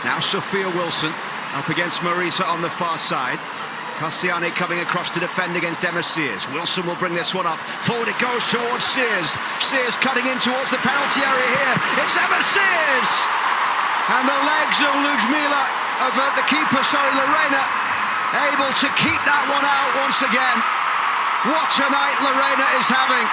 Now Sophia Wilson up against Marisa on the far side. Tarsiani coming across to defend against Emma Sears. Wilson will bring this one up. Forward it goes towards Sears. Sears cutting in towards the penalty area here. It's Emma Sears! And the legs of Ludmila, of the keeper, Lorena, able to keep that one out once again. What a night Lorena is having.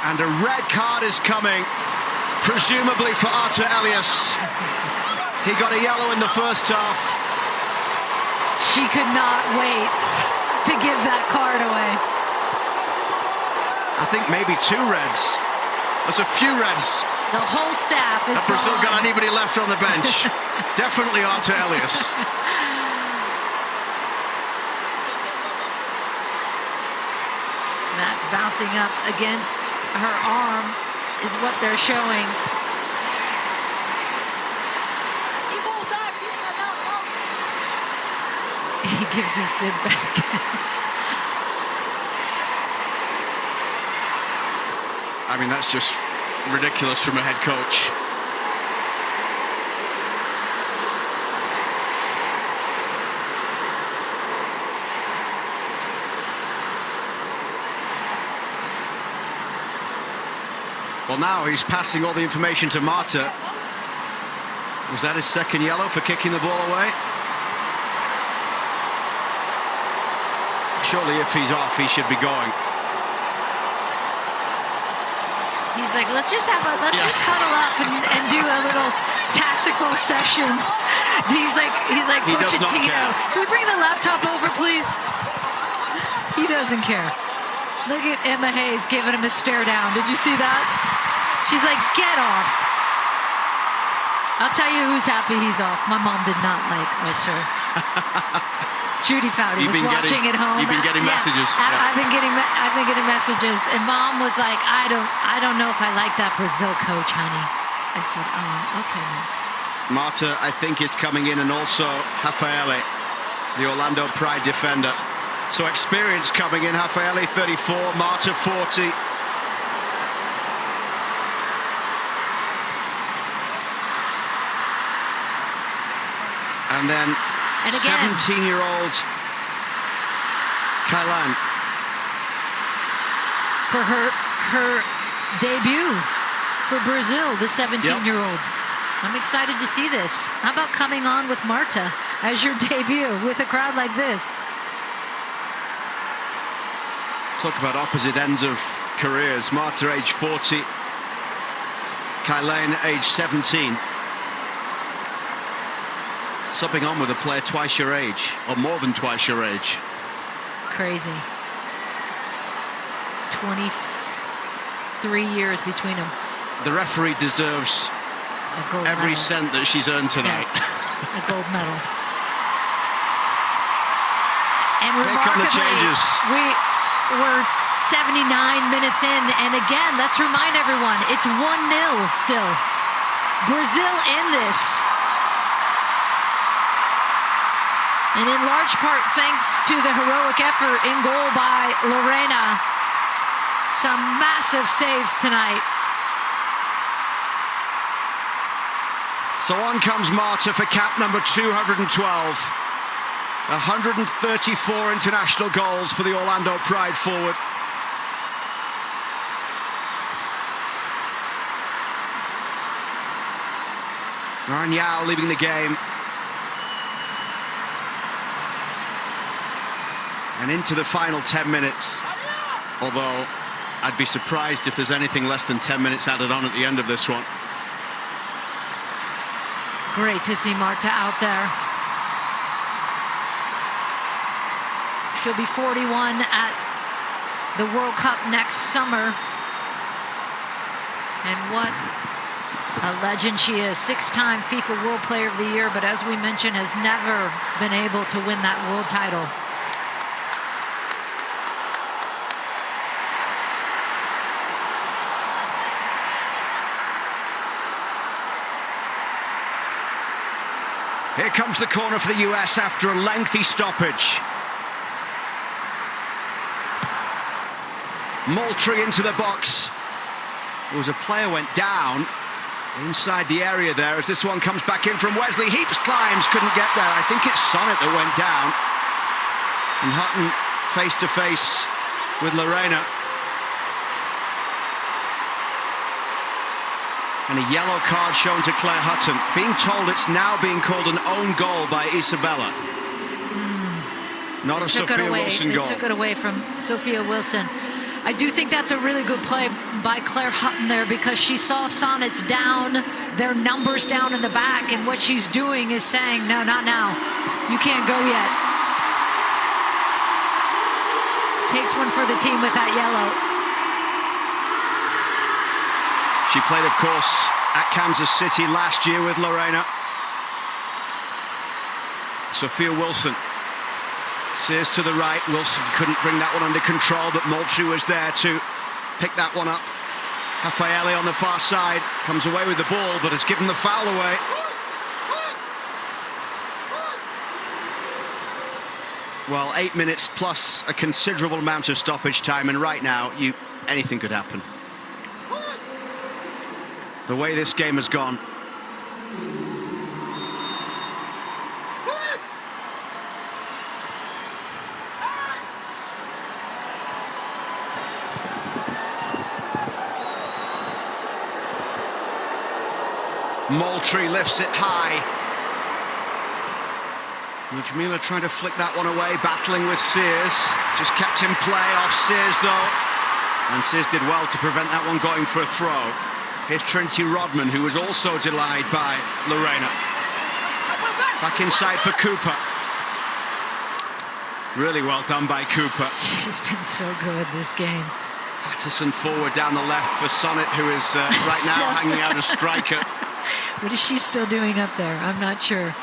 And a red card is coming, presumably for Arthur Elias. He got a yellow in the first half. She could not wait to give that card away. I think maybe 2 reds. There's a few reds. The whole staff is Have Brazil gone. got anybody left on the bench? Definitely Arthur Elias. That's bouncing up against her arm is what they're showing. gives his bid back. I mean, that's just ridiculous from a head coach. Well, now he's passing all the information to Marta. Was that his second yellow for kicking the ball away? Surely if he's off, he should be going. He's like, let's just huddle up and do a little tactical session. He's like Coach Tino. Can we bring the laptop over, please? He doesn't care. Look at Emma Hayes giving him a stare down. Did you see that? She's like, get off. I'll tell you who's happy he's off. My mom did not like Arthur. Judy Foudy was watching at home. You've been getting messages. I've been getting messages, and Mom was like, I don't know if I like that Brazil coach, honey. I said, oh, okay. Marta, I think, is coming in, and also Raffaele, the Orlando Pride defender. So experience coming in. Raffaele 34, Marta 40. And then 17-year-old Kailan. For her debut for Brazil, the 17-year-old. I'm excited to see this. How about coming on with Marta as your debut with a crowd like this? Talk about opposite ends of careers. Marta, age 40. Kailan, age 17. Subbing on with a player twice your age, or more than twice your age. Crazy. 23 years between them. The referee deserves every cent that she's earned tonight. Yes, a gold medal. And Here come the changes. We're 79 minutes in, and again, let's remind everyone, it's 1-0 still. Brazil in this. And in large part thanks to the heroic effort in goal by Lorena. Some massive saves tonight. So on comes Marta for cap number 212. 134 international goals for the Orlando Pride forward. Maranyao leaving the game. And into the final 10 minutes, although I'd be surprised if there's anything less than 10 minutes added on at the end of this one. Great to see Marta out there. She'll be 41 at the World Cup next summer. And what a legend she is. 6-time FIFA World Player of the Year, but as we mentioned, has never been able to win that world title. Here comes the corner for the US after a lengthy stoppage. Moultrie into the box. There was a player went down inside the area there as this one comes back in from Wesley. Heaps climbs, couldn't get there. I think it's Sonnet that went down. And Hutton face to face with Lorena. And a yellow card shown to Claire Hutton. Being told it's now being called an own goal by Isabella. Not a Sophia Wilson goal. They took it away from Sophia Wilson. I do think that's a really good play by Claire Hutton there because she saw Sonnet's down, their numbers down in the back, and what she's doing is saying, no, not now. You can't go yet. Takes one for the team with that yellow. She played, of course, at Kansas City last year with Lorena. Sophia Wilson. Sears to the right. Wilson couldn't bring that one under control, but Moultrie was there to pick that one up. Raffaele on the far side. Comes away with the ball, but has given the foul away. Well, 8 minutes plus a considerable amount of stoppage time, and right now, anything could happen. The way this game has gone. Moultrie lifts it high. Ludmila trying to flick that one away, battling with Sears. Just kept in play off Sears though. And Sears did well to prevent that one going for a throw. Here's Trinity Rodman, who was also denied by Lorena. Back inside for Cooper. Really well done by Cooper. She's been so good this game. Patterson forward down the left for Sonnet, who is right now hanging out as striker. What is she still doing up there? I'm not sure.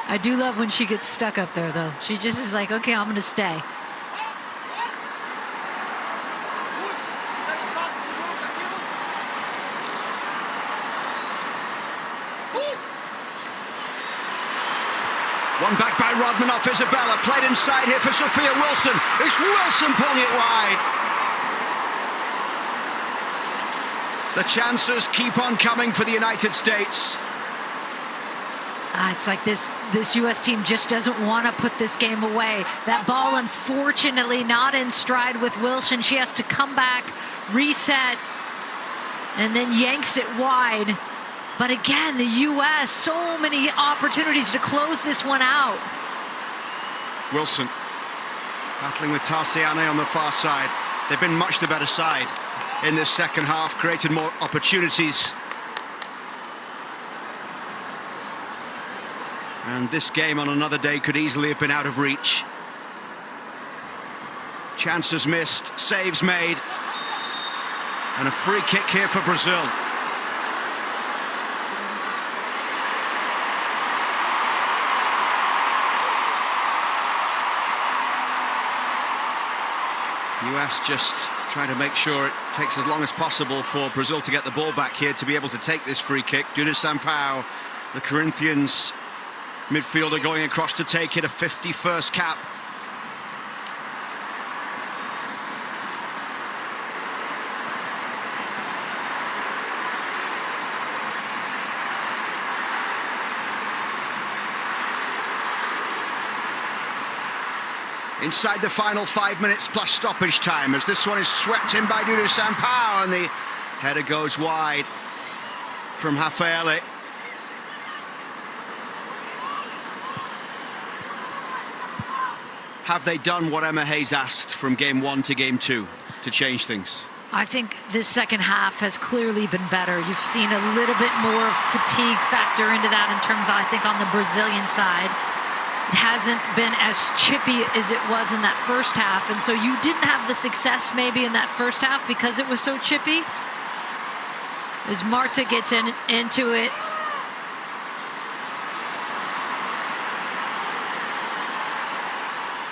I do love when she gets stuck up there, though. She just is like, okay, I'm going to stay. One back by Rodman off Isabella. Played inside here for Sophia Wilson. It's Wilson pulling it wide. The chances keep on coming for the United States. It's like this U.S. team just doesn't want to put this game away. That ball, unfortunately, not in stride with Wilson. She has to come back, reset, and then yanks it wide. But again, the U.S., so many opportunities to close this one out. Wilson battling with Tarsiane on the far side. They've been much the better side in this second half, created more opportunities. And this game on another day could easily have been out of reach. Chances missed, saves made. And a free kick here for Brazil. US just trying to make sure it takes as long as possible for Brazil to get the ball back here to be able to take this free kick. Duda Sampaio, the Corinthians midfielder, going across to take it, a 51st cap. Inside the final 5 minutes plus stoppage time, as this one is swept in by Duda Sampaio, and the header goes wide from Raffaele. Have they done what Emma Hayes asked from game 1 to game 2 to change things? I think this second half has clearly been better. You've seen a little bit more fatigue factor into that in terms of, I think, on the Brazilian side. It hasn't been as chippy as it was in that first half, and so you didn't have the success maybe in that first half because it was so chippy. As Marta gets into it,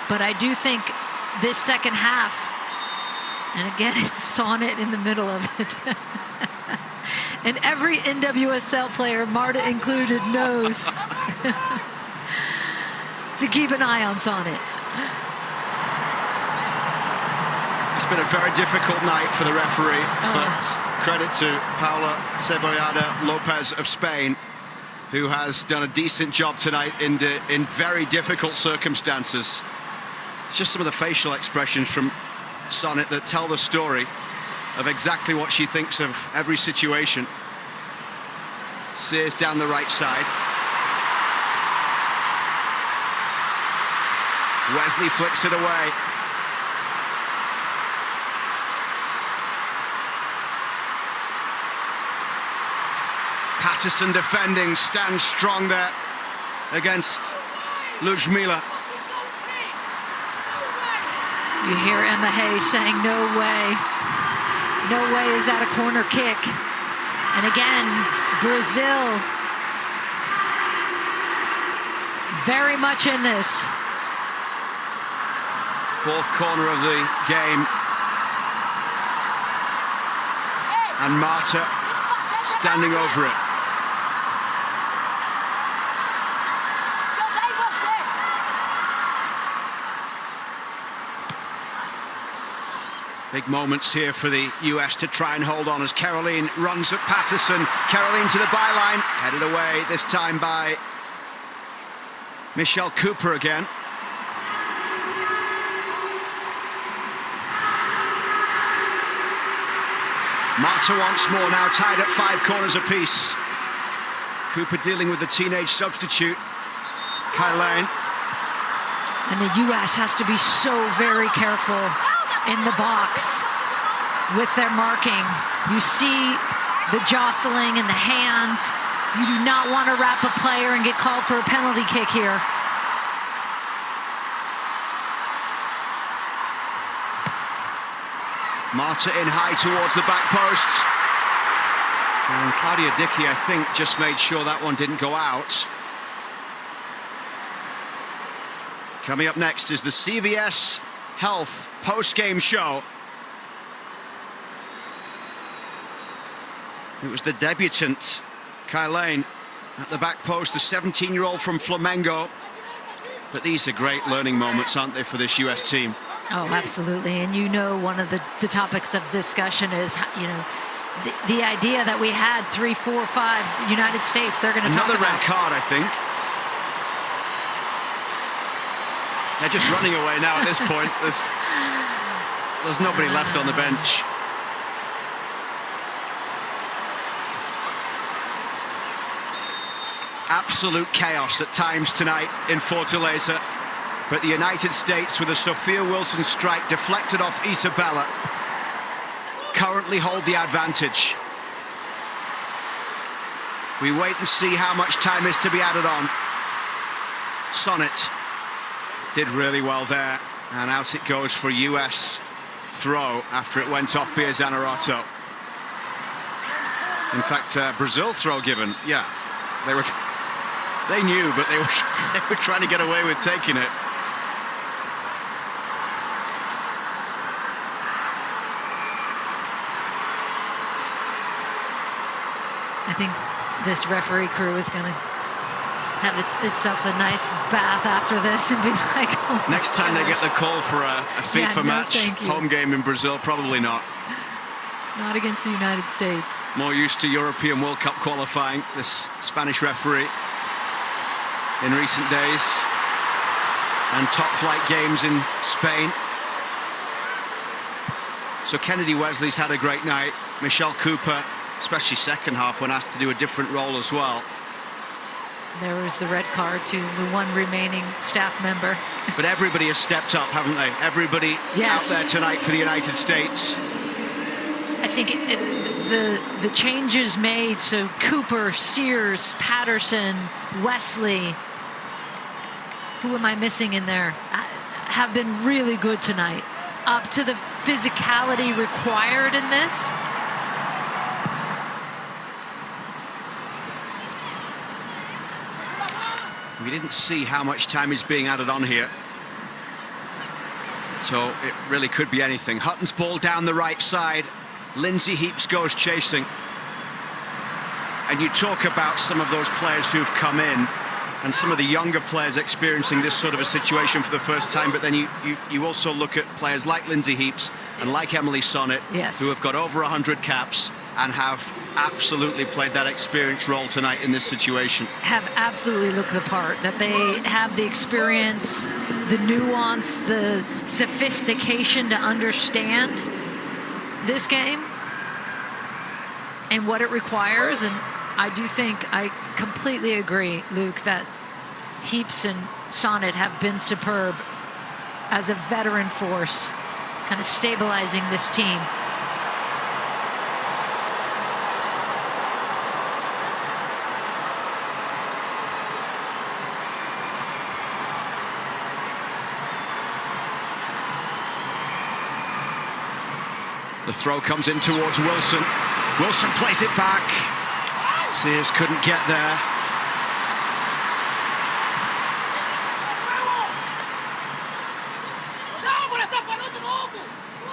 but I do think this second half, and again, it's Sonnet in the middle of it. And every NWSL player, Marta included, knows to keep an eye on Sonnet. It's been a very difficult night for the referee, but credit to Paula Cebollada Lopez of Spain, who has done a decent job tonight in very difficult circumstances. It's just some of the facial expressions from Sonnet that tell the story of exactly what she thinks of every situation. Sears down the right side. Wesley flicks it away. Patterson defending, stands strong there against Ludmila. You hear Emma Hayes saying, no way. No way is that a corner kick. And again, Brazil very much in this. Fourth corner of the game. And Marta standing over it. Big moments here for the US to try and hold on as Caroline runs at Patterson. Caroline to the byline, headed away this time by Michelle Cooper again. Marta once more, now tied at 5 corners apiece. Cooper dealing with the teenage substitute, Kylane. And the U.S. has to be so very careful in the box with their marking. You see the jostling and the hands. You do not want to wrap a player and get called for a penalty kick here. Marta in high towards the back post. And Claudia Dickey, I think, just made sure that one didn't go out. Coming up next is the CVS Health post-game show. It was the debutant, Kylane, at the back post, the 17-year-old from Flamengo. But these are great learning moments, aren't they, for this US team? Oh, absolutely. And you know, one of the topics of discussion is, you know, the idea that we had 3, 4, 5 United States, they're going to talk about. Another red card, I think. They're just running away now at this point. There's nobody left on the bench. Absolute chaos at times tonight in Fortaleza. But the United States, with a Sophia Wilson strike deflected off Isabella, currently hold the advantage. We wait and see how much time is to be added on. Sonnet did really well there, and out it goes for a US throw after it went off Bia Zanerato. In fact, Brazil throw given. Yeah, they knew, but they were trying to get away with taking it. I think this referee crew is going to have itself a nice bath after this and be like, oh next time they get the call for a FIFA match, home game in Brazil, probably not. Not against the United States. More used to European World Cup qualifying, this Spanish referee, in recent days. And top flight games in Spain. So Kennedy Wesley's had a great night. Michelle Cooper, especially second half, when asked to do a different role as well. There was the red card to the one remaining staff member. But everybody has stepped up, haven't they? Everybody out there tonight for the United States. I think the changes made, so Cooper, Sears, Patterson, Wesley, who am I missing in there, have been really good tonight. Up to the physicality required in this. We didn't see how much time is being added on here. So it really could be anything. Hutton's ball down the right side. Lindsay Heaps goes chasing. And you talk about some of those players who've come in and some of the younger players experiencing this sort of a situation for the first time, but then you also look at players like Lindsay Heaps and like Emily Sonnet, who have got over 100 caps and have absolutely played that experienced role tonight in this situation. Have absolutely looked the part, that they have the experience, the nuance, the sophistication to understand this game and what it requires. And I do think, I completely agree, Luke, that Heaps and Sonnet have been superb as a veteran force, kind of stabilizing this team. The throw comes in towards Wilson. Wilson plays it back. Sears couldn't get there.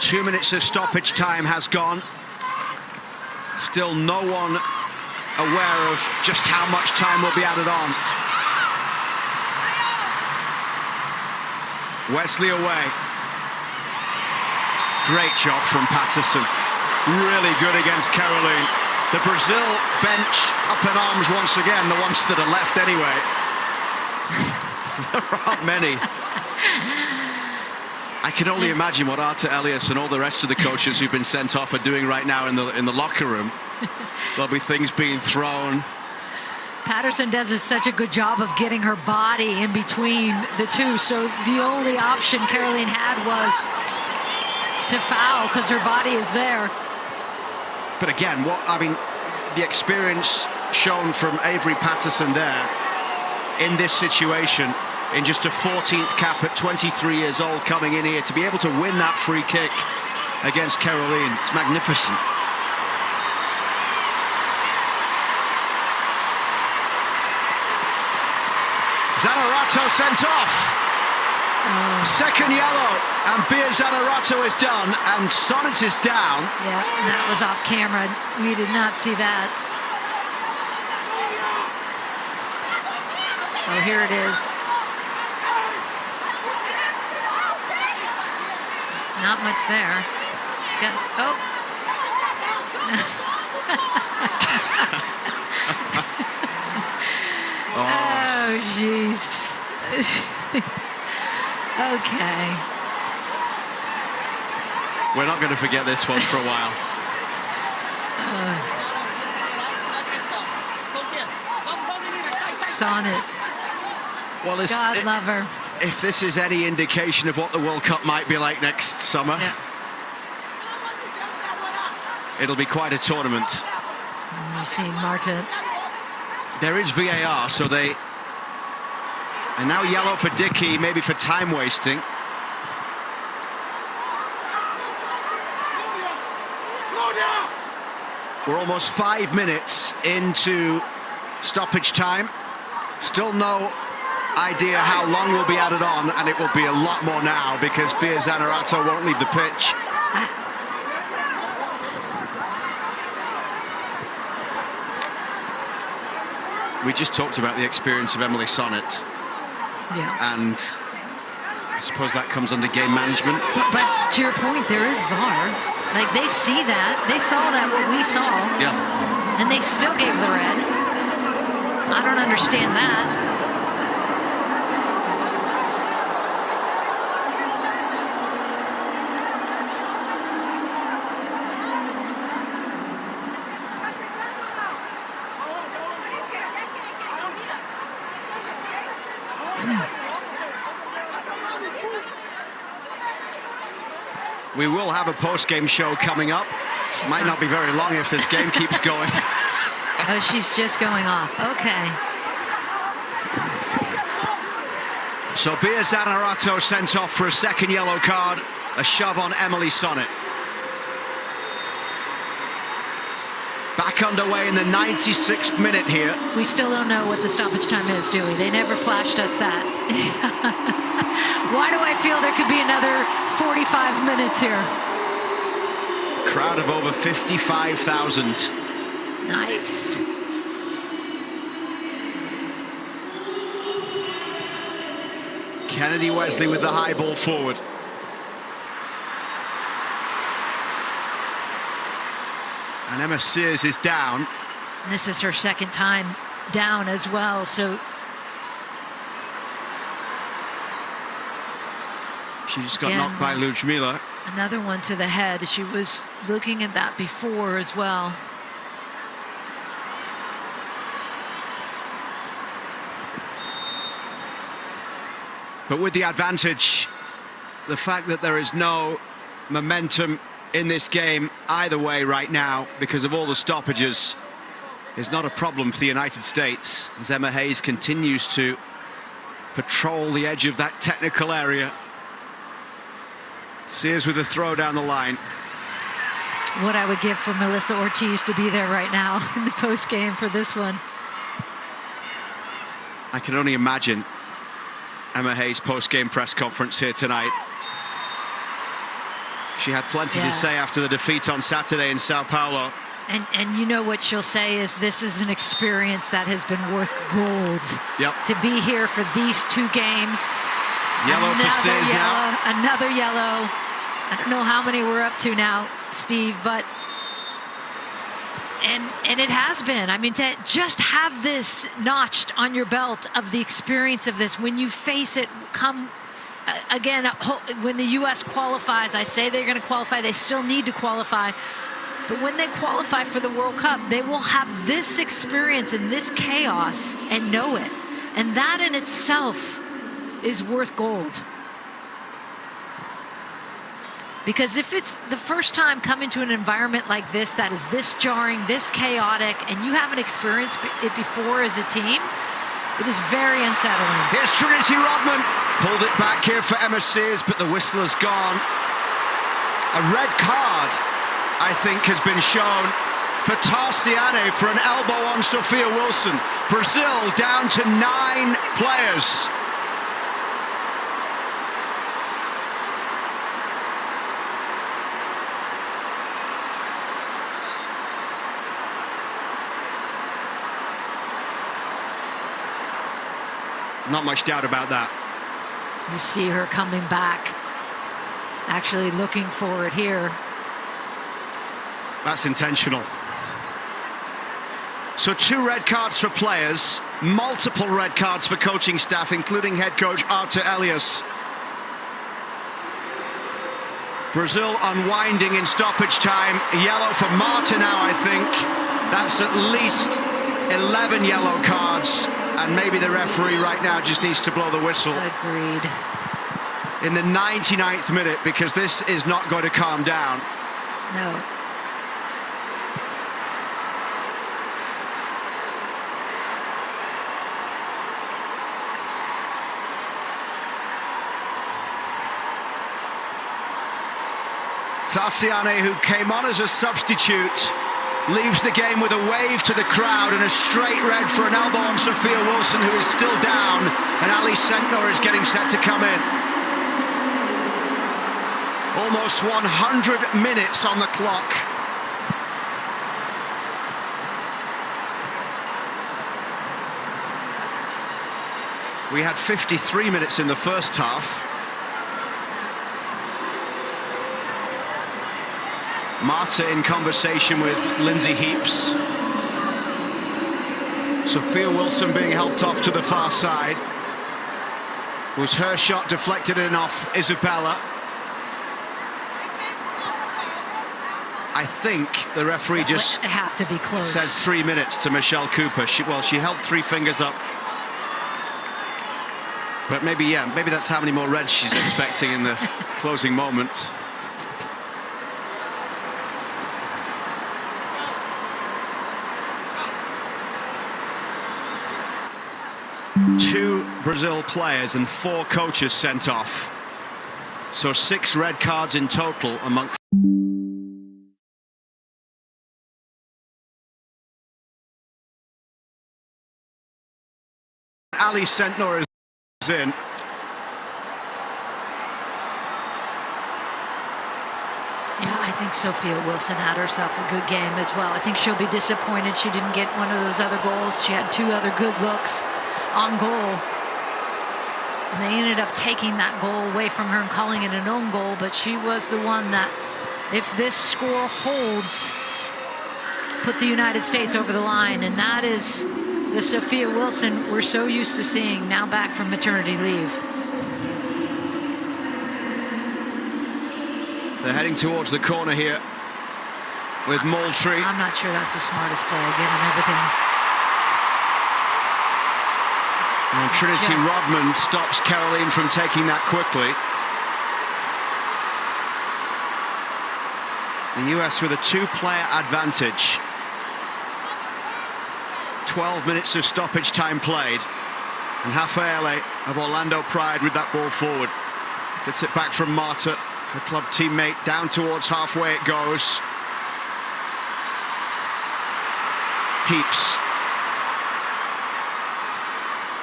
Two minutes of stoppage time has gone. Still no one aware of just how much time will be added on. Wesley away. Great job from Patterson. Really good against Caroline. The Brazil bench up in arms once again, the ones to the left anyway. There aren't many. I can only imagine what Arta Elias and all the rest of the coaches who've been sent off are doing right now in the locker room. There'll be things being thrown. Patterson does such a good job of getting her body in between the two, so the only option Caroline had was to foul because her body is there. But again, the experience shown from Avery Patterson there in this situation, in just a 14th cap at 23 years old, coming in here to be able to win that free kick against Caroline. It's magnificent. Zanerato sent off. Second yellow, and Bia Zanerato is done, and Sonnet is down. Yeah, that was off camera. We did not see that. Oh, here it is. Not much there. It's got, oh, jeez. Okay. We're not going to forget this one for a while. Sonnet. Well, God love her. If this is any indication of what the World Cup might be like next summer, it'll be quite a tournament. And you've seen Marta. There is VAR, so they... And now yellow for Dickey, maybe for time wasting. We're almost 5 minutes into stoppage time. Still no idea how long will be added on, and it will be a lot more now because Bia Zanerato won't leave the pitch. We just talked about the experience of Emily Sonnet. Yeah. And I suppose that comes under game management. But to your point, there is VAR. Like, they see that. They saw that, what we saw. Yeah. And they still gave the red. I don't understand that. We will have a post-game show coming up. Might not be very long if this game keeps going. Oh, she's just going off. Okay. So Bia Zanerato sent off for a second yellow card. A shove on Emily Sonnet. Back underway in the 96th minute here. We still don't know what the stoppage time is, do we? They never flashed us that. Why do I feel there could be another 45 minutes here? Crowd of over 55,000. Nice. Kennedy Wesley with the high ball forward. And Emma Sears is down. And this is her second time down as well, so... She just got knocked by Ludmila. Another one to the head. She was looking at that before as well. But with the advantage, the fact that there is no momentum in this game either way right now because of all the stoppages is not a problem for the United States as Emma Hayes continues to patrol the edge of that technical area. Sears with a throw down the line. What I would give for Melissa Ortiz to be there right now in the post game for this one. I can only imagine Emma Hayes' post-game press conference here tonight. She had plenty to say after the defeat on Saturday in Sao Paulo. And you know what she'll say is this is an experience that has been worth gold. Yep. To be here for these two games. Yellow for Sears now. Another yellow. I don't know how many we're up to now, Steve, but and it has been. I mean, to just have this notched on your belt of the experience of this, when you face it come again, when the U.S. qualifies, I say they're going to qualify, they still need to qualify. But when they qualify for the World Cup, they will have this experience and this chaos and know it. And that in itself is worth gold. Because if it's the first time coming to an environment like this that is this jarring, this chaotic, and you haven't experienced it before as a team, it is very unsettling. Here's Trinity Rodman. Pulled it back here for Emma Sears, but the whistle has gone. A red card, I think, has been shown for Tarciane for an elbow on Sophia Wilson. Brazil down to 9 players. Not much doubt about that. You see her coming back, actually looking for it here. That's intentional. So 2 red cards for players, multiple red cards for coaching staff, including head coach Arthur Elias. Brazil unwinding in stoppage time. A yellow for Marta now, I think. That's at least 11 yellow cards. And maybe the referee right now just needs to blow the whistle. Agreed. In the 99th minute, because this is not going to calm down. No. Tarciane, who came on as a substitute, leaves the game with a wave to the crowd and a straight red for an elbow on Sophia Wilson, who is still down, and Ali Sentnor is getting set to come in. Almost 100 minutes on the clock. We had 53 minutes in the first half. Marta in conversation with Lindsay Heaps. Sophia Wilson being helped off to the far side. It was her shot deflected in off Isabella. I think the referee just have to be close. Says 3 minutes to Michelle Cooper. She held 3 fingers up. But maybe that's how many more reds she's expecting in the closing moments. Two Brazil players and 4 coaches sent off. So 6 red cards in total amongst... Ali Sentnor is in. Yeah, I think Sophia Wilson had herself a good game as well. I think she'll be disappointed she didn't get one of those other goals. She had 2 other good looks on goal. And they ended up taking that goal away from her and calling it an own goal, but she was the one that, if this score holds, put the United States over the line. And that is the Sophia Wilson we're so used to seeing, now back from maternity leave. They're heading towards the corner here with Moultrie. I'm not sure that's the smartest play, given everything. And Trinity Rodman stops Caroline from taking that quickly. The US with a 2-player advantage. 12 minutes of stoppage time played. And Rafaele of Orlando Pride with that ball forward. Gets it back from Marta, her club teammate. Down towards halfway it goes. Heaps.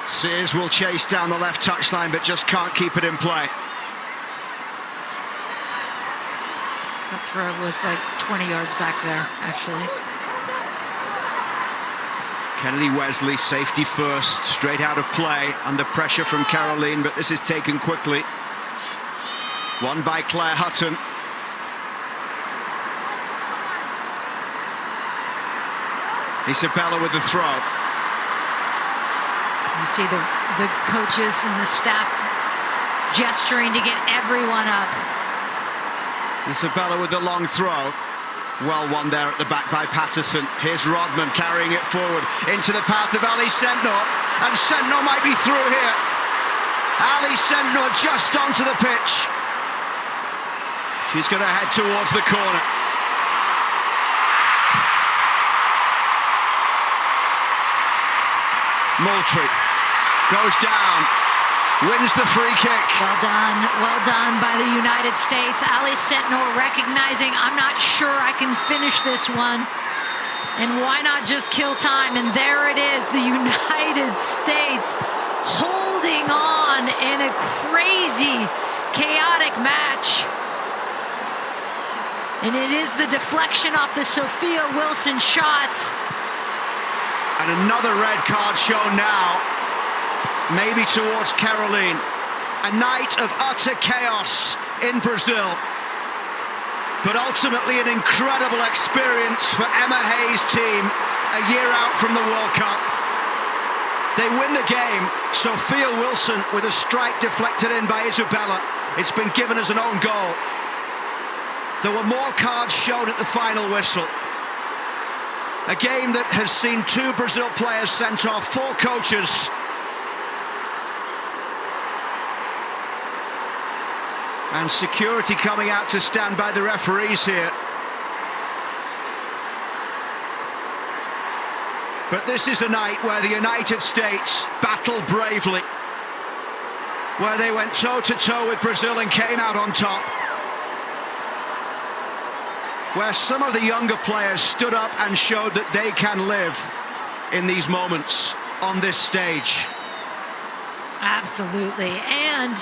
Sears will chase down the left touchline, but just can't keep it in play. That throw was like 20 yards back there, actually. Kennedy Wesley, safety first, straight out of play, under pressure from Caroline, but this is taken quickly. Won by Claire Hutton. Isabella with the throw. You see the coaches and the staff gesturing to get everyone up. Isabella with the long throw. Well won there at the back by Patterson. Here's Rodman carrying it forward into the path of Ali Sentnor. And Sentnor might be through here. Ali Sentnor just onto the pitch. She's going to head towards the corner. Moultrie goes down, wins the free kick. Well done by the United States. Ali Sentnor recognizing, I'm not sure I can finish this one. And why not just kill time? And there it is, the United States holding on in a crazy, chaotic match. And it is the deflection off the Sophia Wilson shot. And another red card shown now, maybe towards Caroline. A night of utter chaos in Brazil. But ultimately an incredible experience for Emma Hayes' team a year out from the World Cup. They win the game. Sophia Wilson with a strike deflected in by Isabella. It's been given as an own goal. There were more cards shown at the final whistle. A game that has seen 2 Brazil players sent off, 4 coaches. And security coming out to stand by the referees here. But this is a night where the United States battled bravely, where they went toe-to-toe with Brazil and came out on top, where some of the younger players stood up and showed that they can live in these moments on this stage. Absolutely. And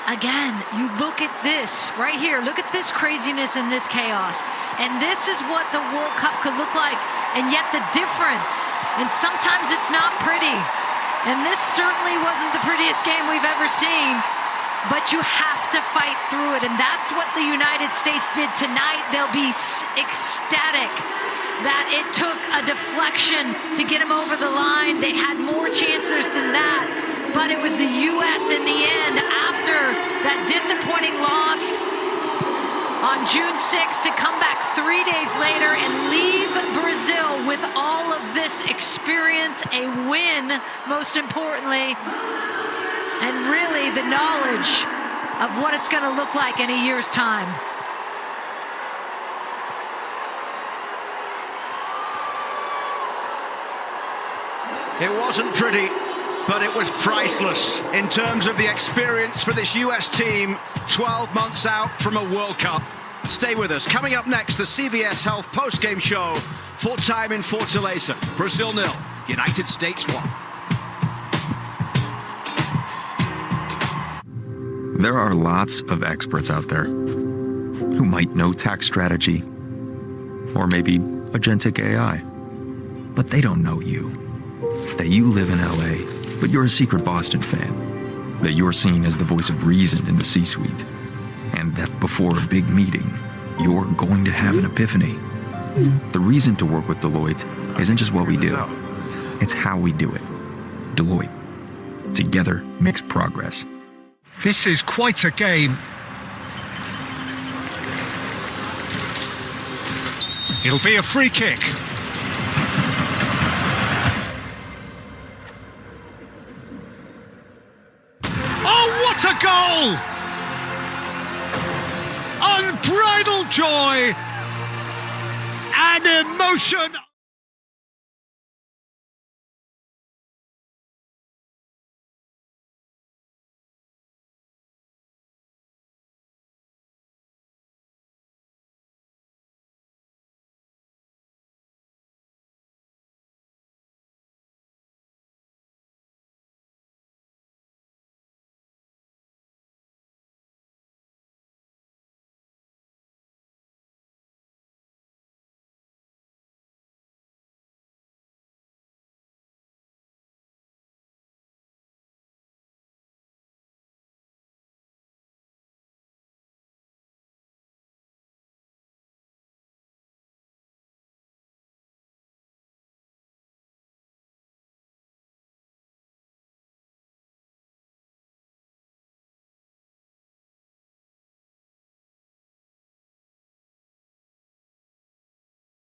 again, you look at this right here. Look at this craziness and this chaos. And this is what the World Cup could look like. And yet the difference, and sometimes it's not pretty. And this certainly wasn't the prettiest game we've ever seen. But you have to fight through it, and that's what the United States did tonight. They'll be ecstatic that it took a deflection to get them over the line. They had more chances than that, but it was the U.S. in the end, after that disappointing loss on June 6th, to come back 3 days later and leave Brazil with all of this experience, a win, most importantly, and really the knowledge of what it's going to look like in a year's time. It wasn't pretty, but it was priceless in terms of the experience for this US team 12 months out from a World Cup. Stay with us. Coming up next, the CVS Health post-game show. Full time in Fortaleza. Brazil 0, United States 1. There are lots of experts out there who might know tax strategy or maybe agentic AI, but they don't know you. That you live in LA, but you're a secret Boston fan. That you're seen as the voice of reason in the C-suite. And that before a big meeting, you're going to have an epiphany. The reason to work with Deloitte isn't just what we do, it's how we do it. Deloitte. Together makes progress. This is quite a game. It'll be a free kick. Oh, what a goal! Unbridled joy and emotion.